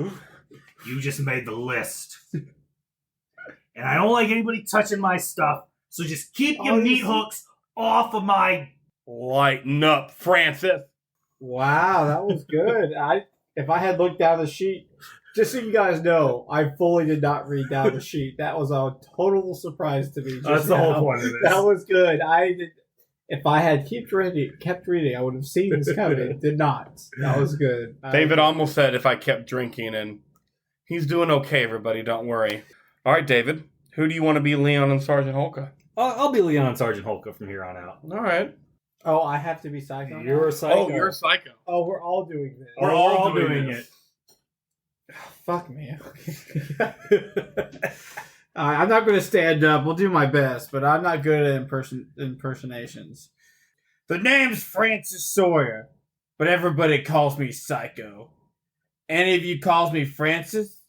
You just made the list. And I don't like anybody touching my stuff, so just keep your meat hooks off of my... Lighten up, Francis. Wow, that was good. If I had looked down the sheet, just so you guys know, I fully did not read down the sheet. That was a total surprise to me. That's the whole point of this. That was good. If I had kept reading, I would have seen this coming. Did not. That was good. David almost said if I kept drinking, and he's doing okay, everybody. Don't worry. All right, David. Who do you want to be, Leon and Sergeant Holka? I'll be Leon and Sergeant Holka from here on out. All right. Oh, I have to be Psycho. You're a Psycho. Oh, you're a Psycho. Oh, we're all doing this. We're all doing it. Fuck me. I'm not going to stand up. We'll do my best, but I'm not good at impersonations. The name's Francis Sawyer, but everybody calls me Psycho. Any of you calls me Francis,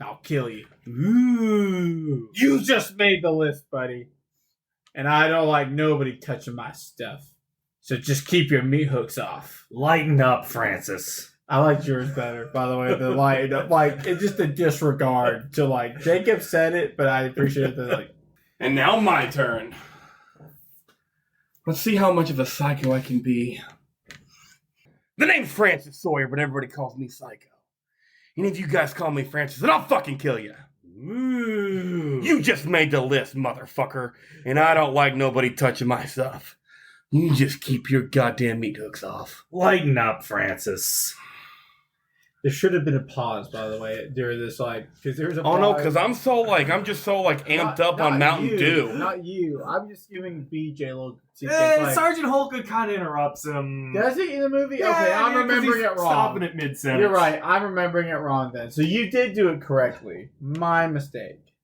I'll kill you. Ooh. You just made the list, buddy. And I don't like nobody touching my stuff. So just keep your meat hooks off. Lighten up, Francis. I liked yours better, by the way. The like, it's just a disregard to like Jacob said it, but I appreciate the like. And now my turn. Let's see how much of a psycho I can be. The name's Francis Sawyer, but everybody calls me Psycho. And if you guys call me Francis, then I'll fucking kill you. Ooh. You just made the list, motherfucker. And I don't like nobody touching my stuff. You just keep your goddamn meat hooks off. Lighten up, Francis. There should have been a pause, by the way, during this, like, because there's a. Oh no, because I'm just so amped up on Mountain Dew. Not you. I'm just giving BJ a little. Sergeant Holka kind of interrupts him. Does he in the movie? Yeah, okay, I'm remembering it wrong. Stopping at mid-sentence. You're right. I'm remembering it wrong then. So you did do it correctly. My mistake.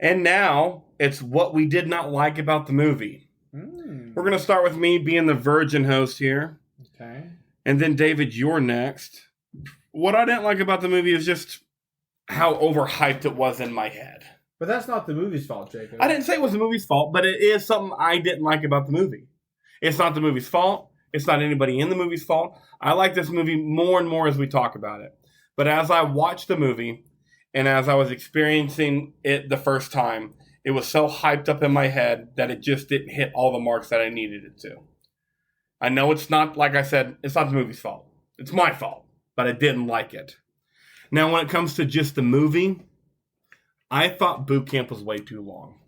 And now it's what we did not like about the movie. We're gonna start with me being the virgin host here. Okay. And then David, you're next. What I didn't like about the movie is just how overhyped it was in my head. But that's not the movie's fault, Jacob. I didn't say it was the movie's fault, but it is something I didn't like about the movie. It's not the movie's fault. It's not anybody in the movie's fault. I like this movie more and more as we talk about it. But as I watched the movie and as I was experiencing it the first time, it was so hyped up in my head that it just didn't hit all the marks that I needed it to. I know it's not, like I said, it's not the movie's fault. It's my fault. But I didn't like it. Now, when it comes to just the movie, I thought boot camp was way too long.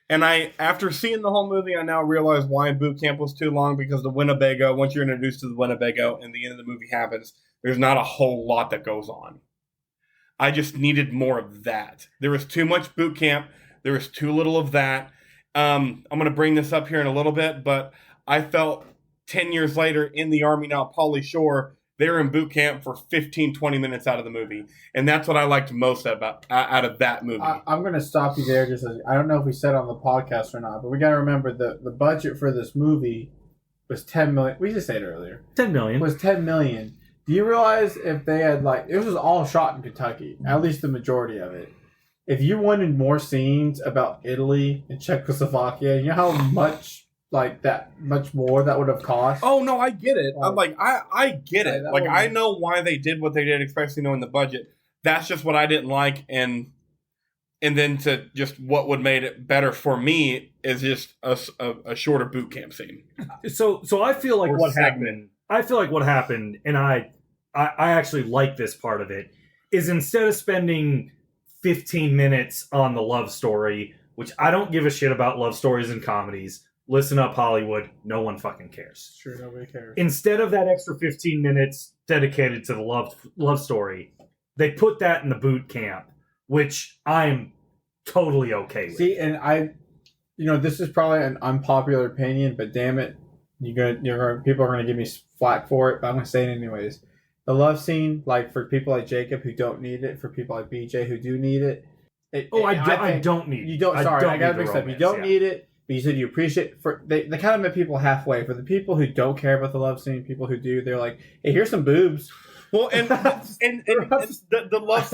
And after seeing the whole movie, I now realize why boot camp was too long, because the Winnebago, once you're introduced to the Winnebago and the end of the movie happens, there's not a whole lot that goes on. I just needed more of that. There was too much boot camp. There was too little of that. I'm going to bring this up here in a little bit, but I felt 10 years later in the Army now, Pauly Shore, they were in boot camp for 15, 20 minutes out of the movie. And that's what I liked most out of that movie. I'm going to stop you there. I don't know if we said on the podcast or not, but we got to remember the budget for this movie was $10 million. We just said it earlier. $10 million. Was $10 million. Do you realize if they had, like, it was all shot in Kentucky, at least the majority of it. If you wanted more scenes about Italy and Czechoslovakia, you know how much... like that much more that would have cost. Oh no, I get it. I'm like I get it. Like I be... know why they did what they did, especially knowing the budget. That's just what I didn't like, and then to just what would made it better for me is just a shorter boot camp scene. So I feel like what happened. I feel like what happened, and I actually like this part of it, is instead of spending 15 minutes on the love story, which I don't give a shit about love stories and comedies. Listen up, Hollywood. No one fucking cares. Sure, nobody cares. Instead of that extra 15 minutes dedicated to the love story, they put that in the boot camp, which I'm totally okay with. See, and this is probably an unpopular opinion, but damn it, people are gonna give me flack for it, but I'm gonna say it anyways. The love scene, like for people like Jacob who don't need it, for people like BJ who do need it. I don't need it. You don't. Sorry, I gotta mix up. You don't need it. But you said you appreciate they kind of met people halfway. For the people who don't care about the love scene, people who do, they're like, hey, here's some boobs. Well, and the love scenes and the love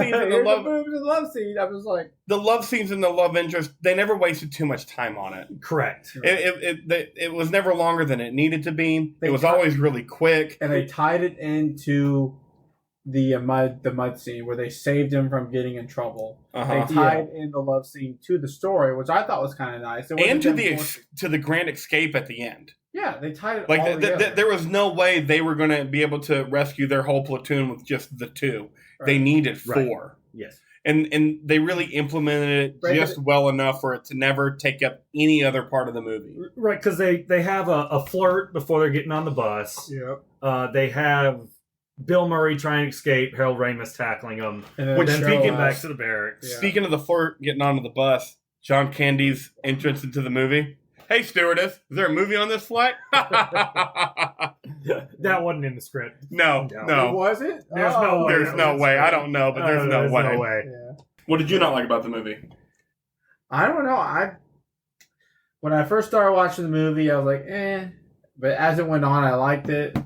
scene. I was like, the love scenes and the love interest. They never wasted too much time on it. Correct. It was never longer than it needed to be. It was always really quick, and they tied it into the mud scene where they saved him from getting in trouble. They tied in the love scene to the story, which I thought was kind of nice. And to the grand escape at the end. Yeah, they tied it like all together. There was no way they were going to be able to rescue their whole platoon with just the two. Right. They needed 4. Yes. And they really implemented it just well enough for it to never take up any other part of the movie. Right, because they have a flirt before they're getting on the bus. Yep. They have Bill Murray trying to escape, Harold Ramis tackling him, Which then taking back to the barracks. Yeah. Speaking of the flirt getting onto the bus, John Candy's entrance into the movie. Hey, stewardess, is there a movie on this flight? That wasn't in the script. No. Was it? There's no way. There's no way. I don't know, but there's no way. Yeah. What did you not like about the movie? I don't know. When I first started watching the movie, I was like, eh. But as it went on, I liked it.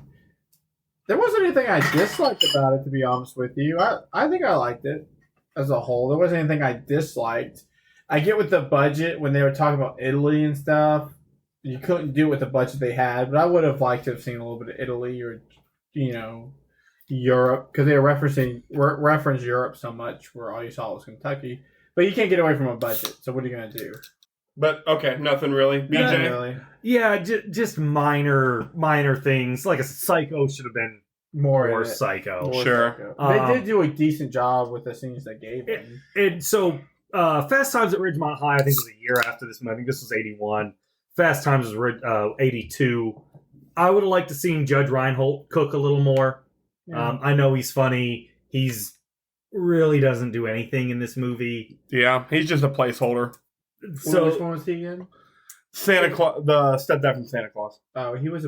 There wasn't anything I disliked about it, to be honest with you. I think I liked it as a whole. There wasn't anything I disliked. I get with the budget when they were talking about Italy and stuff. You couldn't do it with the budget they had, but I would have liked to have seen a little bit of Italy or, Europe, because they were reference Europe so much where all you saw was Kentucky. But you can't get away from a budget, so what are you going to do? But, okay, nothing really. BJ? Nothing really. Yeah, just minor things. Like a Psycho should have been more Psycho. Sure. They did do a decent job with the scenes they gave them. And so, Fast Times at Ridgemont High, I think, was a year after this movie. I think this was 81. Fast Times was 82. I would have liked to seen Judge Reinhold cook a little more. Yeah. I know he's funny. He's really doesn't do anything in this movie. Yeah, he's just a placeholder. So which one was he again? Santa Claus, the stepdad from Santa Claus. Oh, he was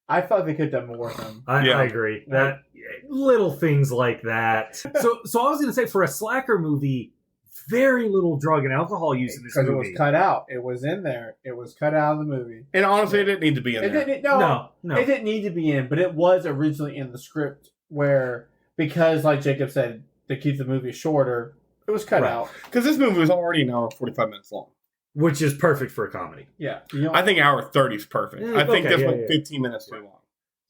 I thought they could have done more with him. I agree. That little things like that. So I was going to say, for a slacker movie, very little drug and alcohol use in this movie. Because it was cut out. It was in there. It was cut out of the movie. And honestly, it didn't need to be in there. No. It didn't need to be in, but it was originally in the script because, like Jacob said, to keep the movie shorter, it was cut out. Because this movie was already an hour and 45 minutes long. Which is perfect for a comedy. Yeah. I think hour 30 is perfect. I think this went 15 minutes too long.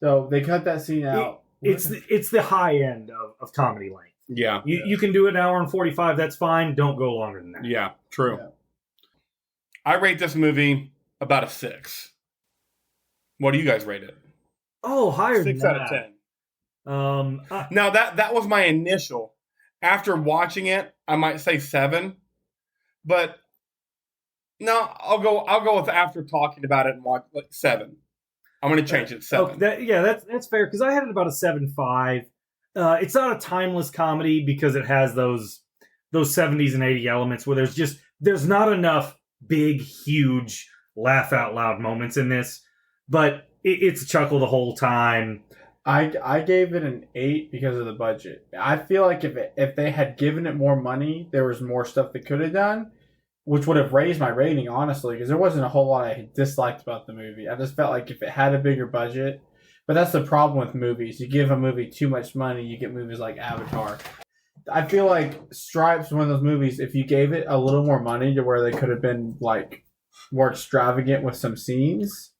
So they cut that scene out. It's the high end of comedy length. Yeah. You can do an hour and 45, that's fine. Don't go longer than that. Yeah, true. Yeah. I rate this movie about a 6. What do you guys rate it? Oh, higher than 6 that. out of 10. Now, that was my initial. After watching it, I might say 7. But no, I'll go with after talking about it and watch 7. I'm going to change it 7. That's fair, because I had it about a 7.5. It's not a timeless comedy because it has those 70s and 80s elements where there's not enough big, huge, laugh out loud moments in this, but it's a chuckle the whole time. I gave it an 8 because of the budget. I feel like if they had given it more money, there was more stuff they could have done, which would have raised my rating, honestly, because there wasn't a whole lot I disliked about the movie. I just felt like if it had a bigger budget, but that's the problem with movies. You give a movie too much money, you get movies like Avatar. I feel like Stripes, one of those movies, if you gave it a little more money to where they could have been like more extravagant with some scenes,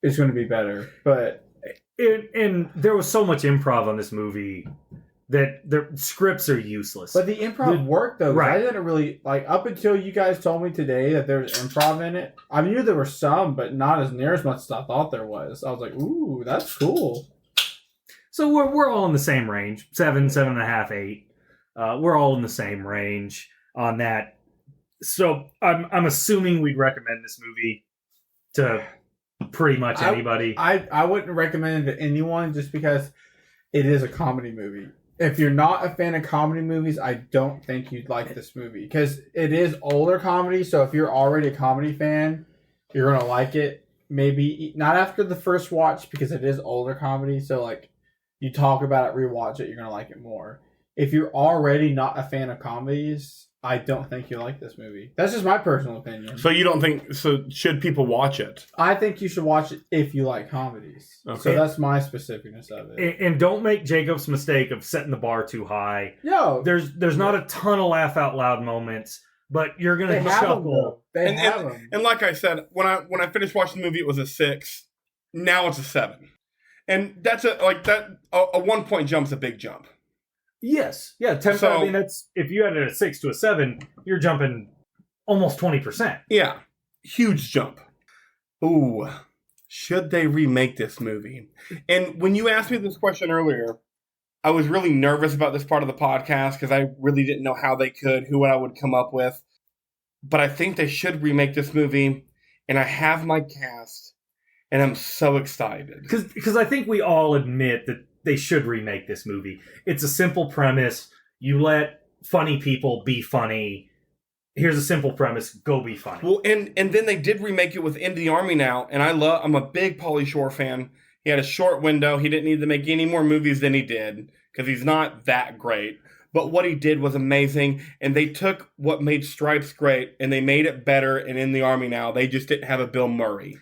it's going to be better. But and there was so much improv on this movie that the scripts are useless. But the improv worked, though. Right. I didn't really, up until you guys told me today that there's improv in it, I knew there were some, but not as near as much as I thought there was. I was like, ooh, that's cool. So we're all in the same range. 7, 7.5, 8. We're all in the same range on that. So I'm assuming we'd recommend this movie to pretty much anybody. I wouldn't recommend it to anyone just because it is a comedy movie. If you're not a fan of comedy movies, I don't think you'd like this movie because it is older comedy. So if you're already a comedy fan, you're going to like it. Maybe not after the first watch because it is older comedy. So you talk about it, rewatch it, you're going to like it more. If you're already not a fan of comedies, I don't think you like this movie. That's just my personal opinion. So you don't think... So should people watch it? I think you should watch it if you like comedies. Okay. So that's my specificness of it. And don't make Jacob's mistake of setting the bar too high. No. There's not a ton of laugh out loud moments, but you're going to chuckle. They have them. And like I said, when I finished watching the movie, it was a 6. Now it's a 7. And that's a 1 point jump's a big jump. Yes. Yeah. I mean, that's if you had it a 6 to a 7, you're jumping almost 20%. Yeah. Huge jump. Ooh. Should they remake this movie? And when you asked me this question earlier, I was really nervous about this part of the podcast because I really didn't know how they could, who I would come up with. But I think they should remake this movie, and I have my cast, and I'm so excited. Because I think we all admit that they should remake this movie. It's a simple premise. You let funny people be funny. Here's a simple premise. Go be funny. Well, and then they did remake it with In the Army Now, and I'm a big Pauly Shore fan. He had a short window. He didn't need to make any more movies than he did because he's not that great. But what he did was amazing, and they took what made Stripes great, and they made it better in the Army Now. They just didn't have a Bill Murray.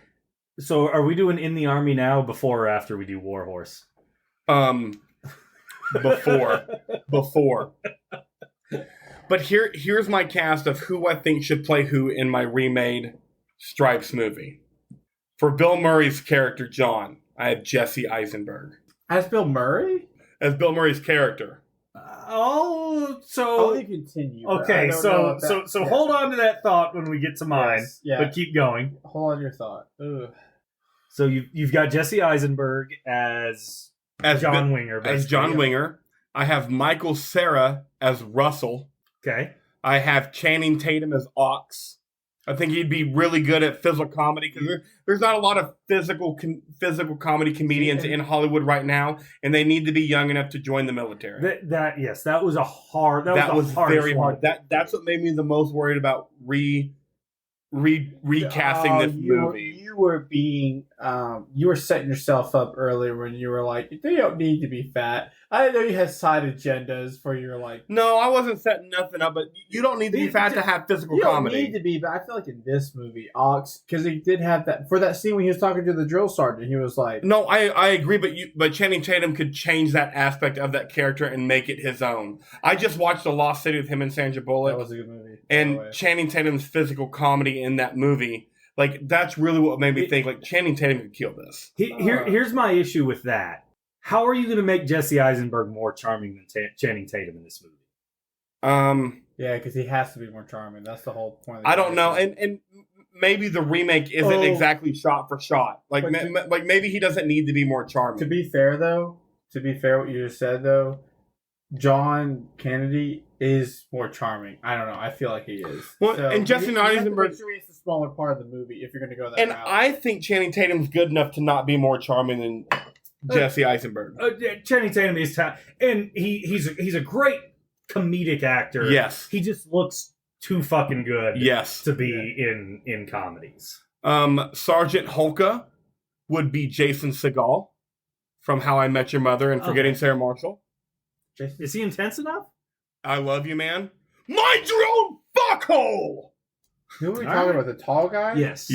So are we doing In the Army Now before or after we do War Horse? Before. But here's my cast of who I think should play who in my remade Stripes movie. For Bill Murray's character, John, I have Jesse Eisenberg. As Bill Murray? As Bill Murray's character. I'll continue. Okay, so hold on to that thought when we get to mine. Yes, yeah. But keep going. Hold on your thought. Ugh. So you've got Jesse Eisenberg as John Winger. Basically. As John Winger. I have Michael Cera as Russell. Okay. I have Channing Tatum as Ox. I think he'd be really good at physical comedy because there's not a lot of physical comedy comedians in Hollywood right now, and they need to be young enough to join the military. That was very hard. That's what made me the most worried about recasting this movie. You were setting yourself up earlier when you were like, they don't need to be fat. I didn't know you had side agendas for your like. No, I wasn't setting nothing up, but you don't need to be fat to have physical comedy. You don't need to be, but I feel like in this movie, Ox, because he did have that for that scene when he was talking to the drill sergeant, he was like, "No, I agree, but Channing Tatum could change that aspect of that character and make it his own." I just watched The Lost City with him and Sandra Bullock. That was a good movie. And Channing Tatum's physical comedy in that movie, like that's really what made me think like Channing Tatum could kill this. Here's my issue with that. How are you going to make Jesse Eisenberg more charming than Channing Tatum in this movie? Yeah, because he has to be more charming. That's the whole point. I don't know, and maybe the remake isn't exactly shot for shot. Like maybe he doesn't need to be more charming. To be fair, what you just said though, John Kennedy is more charming. I don't know. I feel like he is. Well, so and Jesse Eisenberg is the smaller part of the movie if you're going to go that route. And I think Channing Tatum's good enough to not be more charming than Jesse Eisenberg. Channing Tatum is and he's a great comedic actor. Yes. He just looks too fucking good to be in comedies. Sergeant Hulka would be Jason Segel from How I Met Your Mother and Forgetting Sarah Marshall. Is he intense enough? I love you, man. Mind your own fuckhole! Who are we talking about? The tall guy? Yes.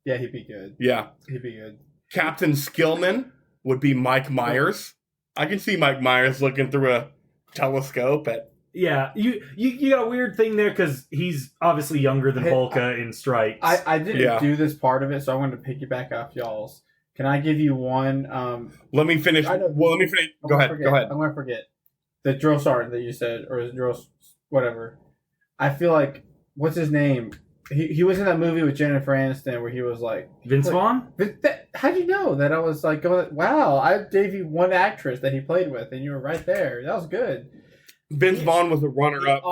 Yeah, he'd be good. Yeah. He'd be good. Captain Skillman would be Mike Myers. I can see Mike Myers looking through a telescope at... Yeah, you got a weird thing there because he's obviously younger than Volka in Stripes. I didn't do this part of it, so I wanted to piggyback off y'all's. Can I give you one? Let me finish. Let me finish. Go ahead. I'm going to forget. The drill sergeant that you said, or the drill... whatever. I feel like... What's his name? He was in that movie with Jennifer Aniston where he was like... Vince Vaughn? How'd you know that I was like going, wow, I gave you one actress that he played with and you were right there. That was good. Vince Vaughn was a runner-up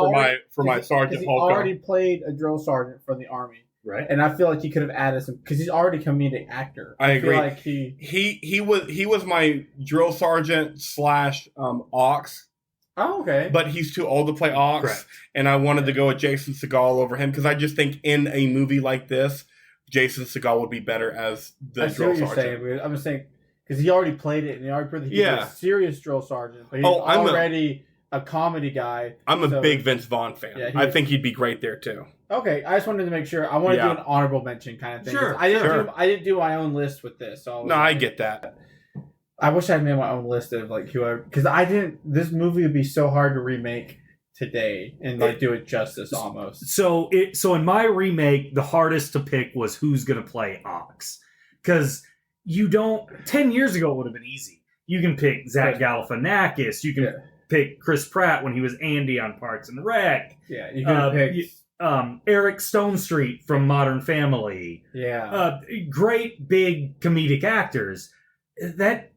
for my Sergeant He Hulka. already played a drill sergeant for the Army. Right. And I feel like he could have added some... Because he's already a comedic actor. I agree. Feel like he was my drill sergeant / Ox. Oh, okay. But he's too old to play Ox. Correct. And I wanted to go with Jason Segel over him because I just think in a movie like this, Jason Segel would be better as the drill sergeant. Saying. I'm just saying, because he already played it and he already played a serious drill sergeant. But he's already a comedy guy. I'm a big Vince Vaughn fan. Yeah, I think he'd be great there too. Okay, I just wanted to make sure. I want to do an honorable mention kind of thing. Sure. I didn't do my own list with this. So I get that. I wish I had made my own list of like whoever, because I didn't. This movie would be so hard to remake today and like do it justice almost. So in my remake, the hardest to pick was who's going to play Ox, because 10 years ago it would have been easy. You can pick Zach Galifianakis. You can pick Chris Pratt when he was Andy on Parks and Rec. Yeah, you can pick Eric Stonestreet from Modern Family. Yeah, great big comedic actors. That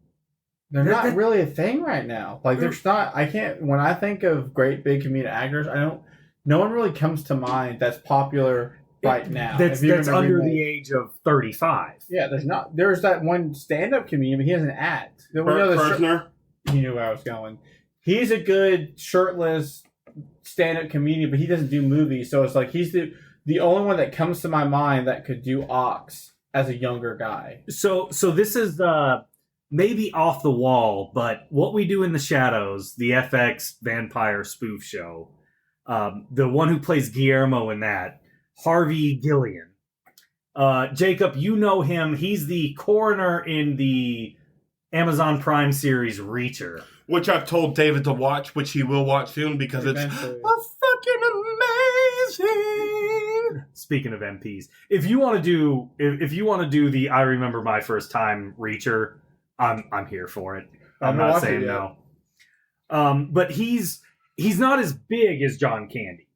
They're not really a thing right now. Like, there's not. I can't. When I think of great big comedic actors, I don't. No one really comes to mind that's popular right now. That's under the age of 35. Yeah, there's not. There's that one stand-up comedian, but he doesn't act. Kirshner? You knew where I was going. He's a good shirtless stand-up comedian, but he doesn't do movies. So it's like he's the only one that comes to my mind that could do Ox as a younger guy. So this is maybe off the wall, but What We Do in the Shadows, the FX vampire spoof show, the one who plays Guillermo in that, Harvey Gillian. Jacob, you know him. He's the coroner in the Amazon Prime series Reacher. Which I've told David to watch, which he will watch soon because Eventually. it's fucking amazing. Speaking of MPs, if you want to do the I Remember My First Time Reacher, I'm here for it. I'm not saying no. But he's not as big as John Candy.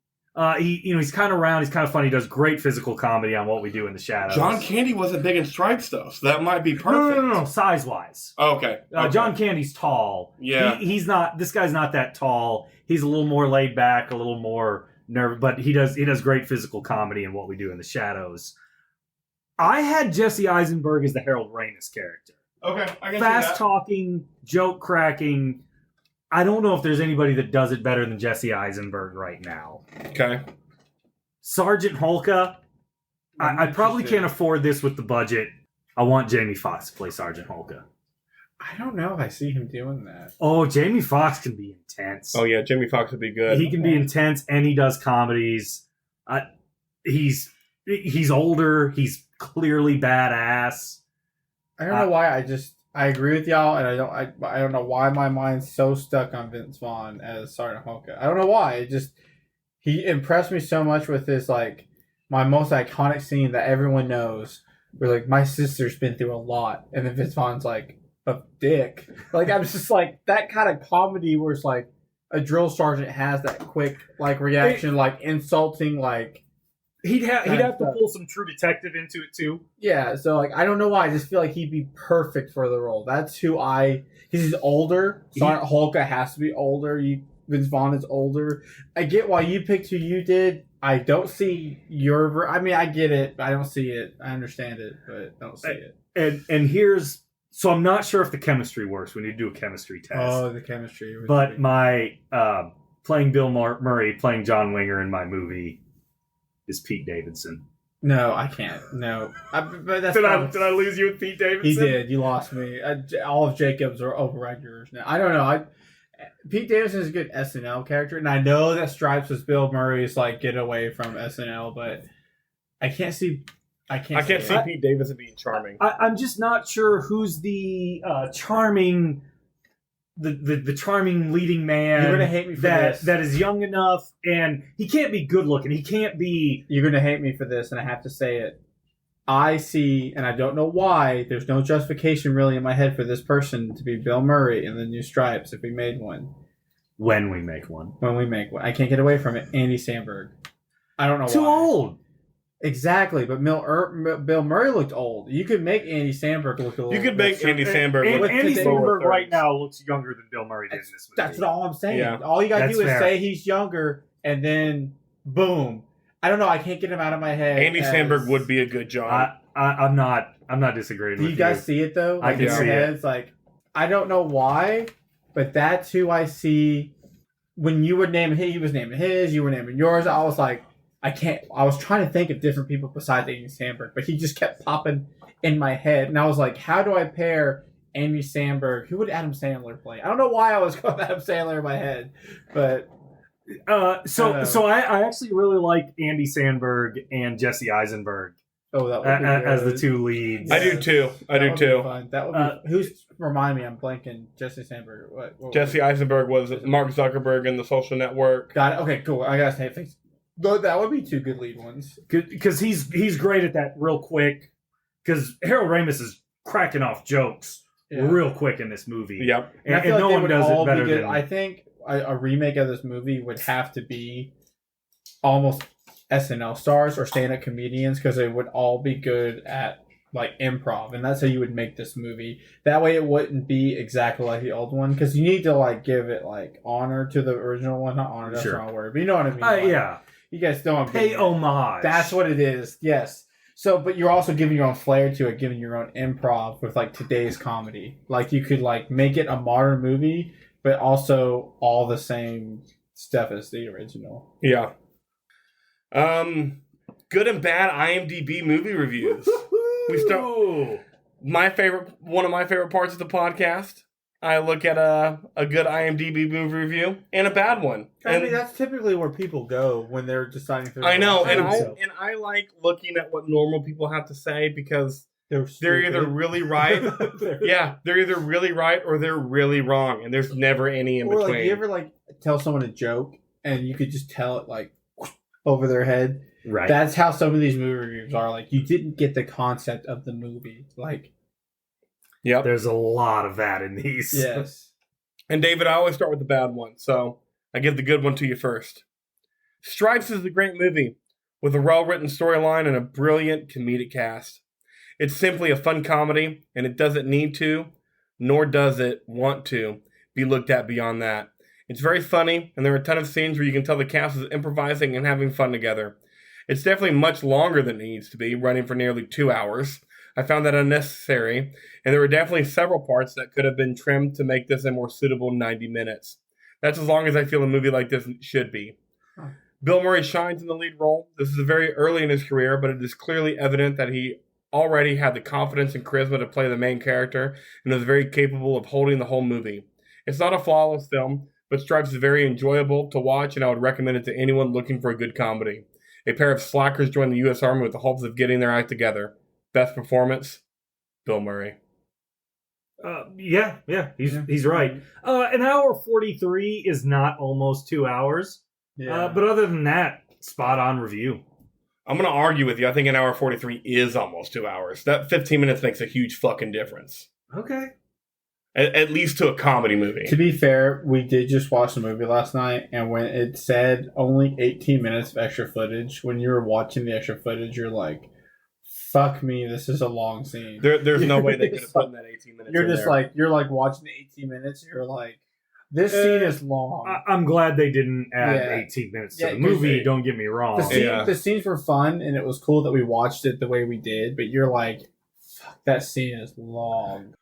He's kind of round. He's kind of funny. He does great physical comedy on What We Do in the Shadows. John Candy wasn't big in Stripes though, so that might be perfect. No. Size wise. Okay. John Candy's tall. Yeah. He's not. This guy's not that tall. He's a little more laid back, a little more nervous, but he does great physical comedy in What We Do in the Shadows. I had Jesse Eisenberg as the Harold Ramis character. Okay, I can see Fast that. talking, joke cracking. I don't know if there's anybody that does it better than Jesse Eisenberg right now. Okay. Sergeant Holka, I probably can't afford this with the budget. I want Jamie Foxx to play Sergeant Holka. I don't know if I see him doing that. Oh, Jamie Foxx can be intense. Oh yeah, Jamie Foxx would be good. He can be intense, and he does comedies. He's older. He's clearly badass. I don't know why. I agree with y'all, and I don't know why my mind's so stuck on Vince Vaughn as Sergeant Holka. I don't know why. He impressed me so much with his my most iconic scene that everyone knows, where my sister's been through a lot, and then Vince Vaughn's like a dick. I'm just that kind of comedy where it's a drill sergeant has that quick reaction, insulting He'd have to pull some True Detective into it too. Yeah, so I don't know why. I just feel like he'd be perfect for the role. That's who he's older. Sergeant Holka has to be older. Vince Vaughn is older. I get why you picked who you did. I don't see your I get it, but I don't see it. I understand it, but I don't see it. And here's so I'm not sure if the chemistry works. We need to do a chemistry test. Oh, the chemistry. But my playing Bill Murray, playing John Winger in my movie is Pete Davidson. No, I can't. No. But that's did I lose you with Pete Davidson? He did. You lost me. All of Jacob's are override yours now. I don't know. Pete Davidson is a good SNL character, and I know that Stripes was Bill Murray's get away from SNL, but I can't see. I can't see Pete Davidson being charming. I'm just not sure who's the charming. The charming leading man. You're gonna hate me for this. That is young enough, and he can't be good looking. He can't be. You're gonna hate me for this, and I have to say it. I see, and I don't know why. There's no justification really in my head for this person to be Bill Murray in the new Stripes if we made one. When we make one. When we make one, I can't get away from it. Andy Samberg. I don't know Too why. old. Exactly, but Bill Murray looked old. You could make Andy Samberg look a little. You could make Andy Samberg look. Andy Samberg right now looks younger than Bill Murray did in this movie. That's all I'm saying. Yeah. All you gotta do is fair. say he's younger, and then boom. I don't know. I can't get him out of my head. Andy Samberg would be a good John. I'm not disagreeing with you. Do you guys see it though? I can see it. It's I don't know why, but that's who I see. When you were naming he was naming his, you were naming yours. I was like, I was trying to think of different people besides Andy Samberg, but he just kept popping in my head. And I was like, how do I pair Andy Samberg? Who would Adam Sandler play? I don't know why I was going with Adam Sandler in my head, but... So I actually really like Andy Samberg and Jesse Eisenberg as the two leads. I do too. That would be remind me, I'm blanking. Jesse Samberg. What Jesse Eisenberg was Mark Zuckerberg in The Social Network. Got it. Okay, cool. I gotta say things. That would be two good lead ones. Because he's great at that real quick. Because Harold Ramis is cracking off jokes real quick in this movie. Yep. And no one does it better than... I think a remake of this movie would have to be almost SNL stars or stand-up comedians because they would all be good at like improv, and that's how you would make this movie. That way, it wouldn't be exactly like the old one, because you need to like give it like honor to the original one. Not honor, that's the wrong word, but you know what I mean. Like, Yeah. You guys don't Pay homage. That's what it is. Yes. So, but you're also giving your own flair to it, giving your own improv with like today's comedy. Like you could like make it a modern movie, but also all the same stuff as the original. Yeah. Good and bad IMDb movie reviews. We start. One of my favorite parts of the podcast. I look at a good IMDb movie review and a bad one. I mean, that's typically where people go when they're deciding. I know, and I like looking at what normal people have to say because they're either really right. They're either really right or they're really wrong, and there's never any in between. Like, you ever like tell someone a joke and you could just tell it like over their head? Right. That's how some of these movie reviews are. Like, you didn't get the concept of the movie. Like, yep. There's a lot of that in these. Yes. And David, I always start with the bad one, so I give the good one to you first. Stripes is a great movie with a well-written storyline and a brilliant comedic cast. It's simply a fun comedy, and it doesn't need to, nor does it want to, be looked at beyond that. It's very funny, and there are a ton of scenes where you can tell the cast is improvising and having fun together. It's definitely much longer than it needs to be, running for nearly 2 hours. I found that unnecessary, and there were definitely several parts that could have been trimmed to make this a more suitable 90 minutes. That's as long as I feel a movie like this should be. Huh. Bill Murray shines in the lead role. This is very early in his career, but it is clearly evident that he already had the confidence and charisma to play the main character and was very capable of holding the whole movie. It's not a flawless film, but Stripes is very enjoyable to watch, and I would recommend it to anyone looking for a good comedy. A pair of slackers join the U.S. Army with the hopes of getting their act together. Best performance, Bill Murray. He's right. An hour 43 is not almost 2 hours. Yeah. But other than that, spot on review. I'm going to argue with you. I think an hour 43 is almost 2 hours. That 15 minutes makes a huge fucking difference. Okay. At least to a comedy movie. To be fair, we did just watch the movie last night, and when it said only 18 minutes of extra footage, when you were watching the extra footage, you're like, fuck me, this is a long scene. There's no way they could have put in that 18 minutes. You're just like, you're like watching the 18 minutes, and you're like, this scene is long. I'm glad they didn't add 18 minutes to the movie, don't get me wrong. The scenes were fun, and it was cool that we watched it the way we did, but you're like, fuck, that scene is long.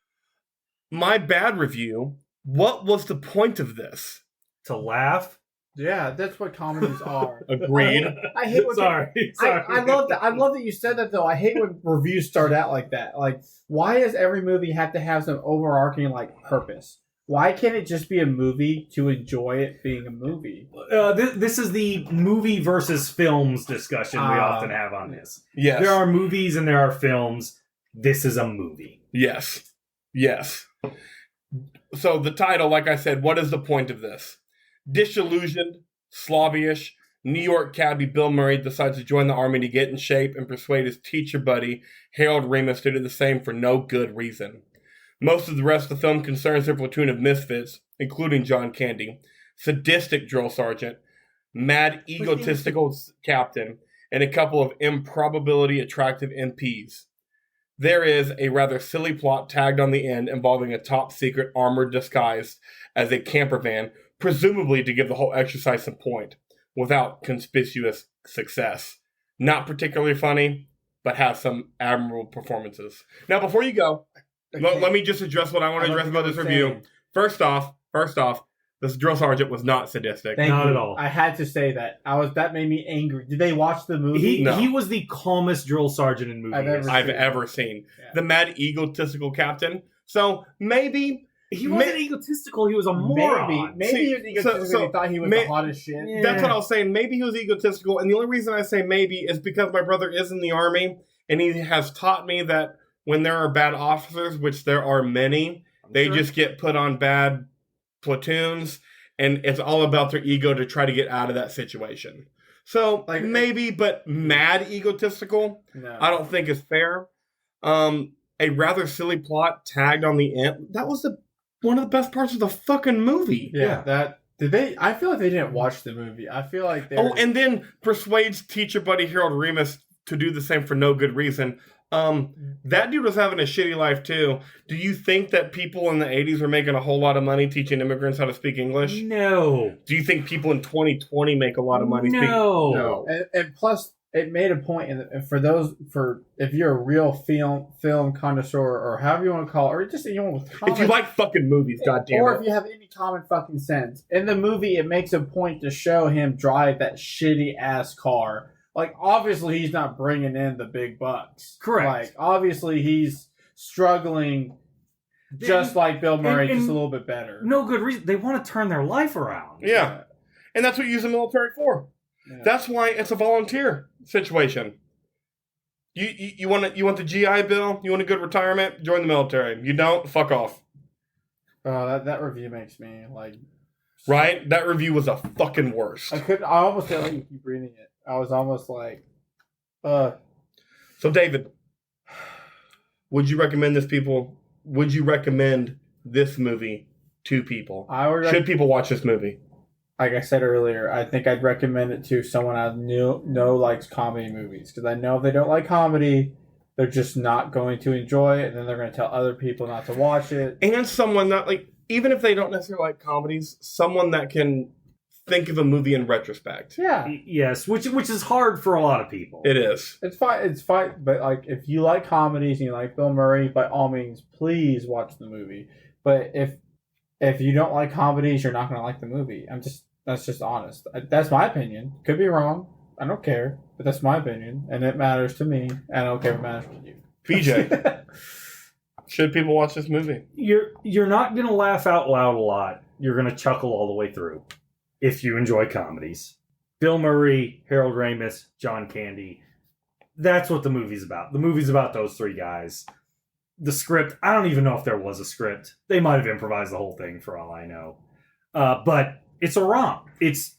My bad review, what was the point of this? To laugh? Yeah, that's what comedies are. Agreed. I hate when Sorry. I love that. I love that you said that, though. I hate when reviews start out like that. Like, why does every movie have to have some overarching, like, purpose? Why can't it just be a movie to enjoy it being a movie? This is the movie versus films discussion we often have on this. Yes. There are movies and there are films. This is a movie. Yes. So the title, like I said, what is the point of this? Disillusioned, slobbyish, New York cabbie Bill Murray decides to join the army to get in shape and persuade his teacher buddy, Harold Remus, to do the same for no good reason. Most of the rest of the film concerns their platoon of misfits, including John Candy, sadistic drill sergeant, mad egotistical captain, and a couple of improbability attractive MPs. There is a rather silly plot tagged on the end involving a top-secret armored disguised as a camper van, presumably to give the whole exercise some point, without conspicuous success. Not particularly funny, but has some admirable performances. Now, before you go, let me just address what I want to address about this review. First off, this drill sergeant was not sadistic. Not at all. I had to say that. That made me angry. Did they watch the movie? He was the calmest drill sergeant in movies I've ever seen. Yeah. The mad egotistical captain. So maybe he wasn't egotistical. He was a moron. Maybe he was egotistical. He thought he was the hottest shit. Yeah. That's what I was saying. Maybe he was egotistical. And the only reason I say maybe is because my brother is in the army, and he has taught me that when there are bad officers, which there are many, they just get put on bad platoons, and it's all about their ego to try to get out of that situation. So maybe, but mad egotistical, no. I don't think is fair. A rather silly plot tagged on the end. That was one of the best parts of the fucking movie. Yeah. I feel like they didn't watch the movie. I feel like and then persuades teacher buddy Harold Remus to do the same for no good reason. That dude was having a shitty life too. Do you think that people in the 80s were making a whole lot of money teaching immigrants how to speak English? No. Do you think people in 2020 make a lot of money speaking? No. And plus, it made a point for if you're a real film connoisseur or however you want to call it, or just anyone with common, If you like fucking movies, goddamn or it. if you have any common fucking sense, in the movie it makes a point to show him drive that shitty ass car. Like, obviously he's not bringing in the big bucks. Correct. Like, obviously he's struggling, just like Bill Murray, just a little bit better. No good reason. They want to turn their life around. Yeah. And that's what you use the military for. Yeah. That's why it's a volunteer situation. You want the GI Bill? You want a good retirement? Join the military. You don't? Fuck off. Oh, that review makes me like. Right? That review was a fucking worst. I almost felt like you keep reading it. I was almost like, So, David, would you recommend this movie to people? Should people watch this movie? Like I said earlier, I think I'd recommend it to someone I know likes comedy movies, because I know if they don't like comedy, they're just not going to enjoy it, and then they're going to tell other people not to watch it. And someone that, like, even if they don't necessarily like comedies, someone that can think of a movie in retrospect. Yeah. Yes, which is hard for a lot of people. It is. It's fine. But, like, if you like comedies and you like Bill Murray, by all means, please watch the movie. But if you don't like comedies, you're not going to like the movie. That's just honest. That's my opinion. Could be wrong. I don't care. But that's my opinion. And it matters to me. And I don't care if it matters to you. PJ, should people watch this movie? You're not going to laugh out loud a lot. You're going to chuckle all the way through if you enjoy comedies. Bill Murray, Harold Ramis, John Candy. That's what the movie's about. The movie's about those three guys. The script, I don't even know if there was a script. They might have improvised the whole thing for all I know. But it's a romp. It's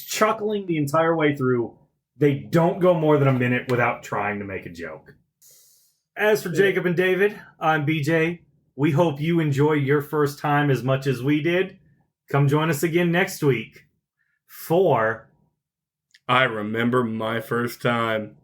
chuckling the entire way through. They don't go more than a minute without trying to make a joke. As for Jacob and David, I'm BJ. We hope you enjoy your first time as much as we did. Come join us again next week for I Remember My First Time.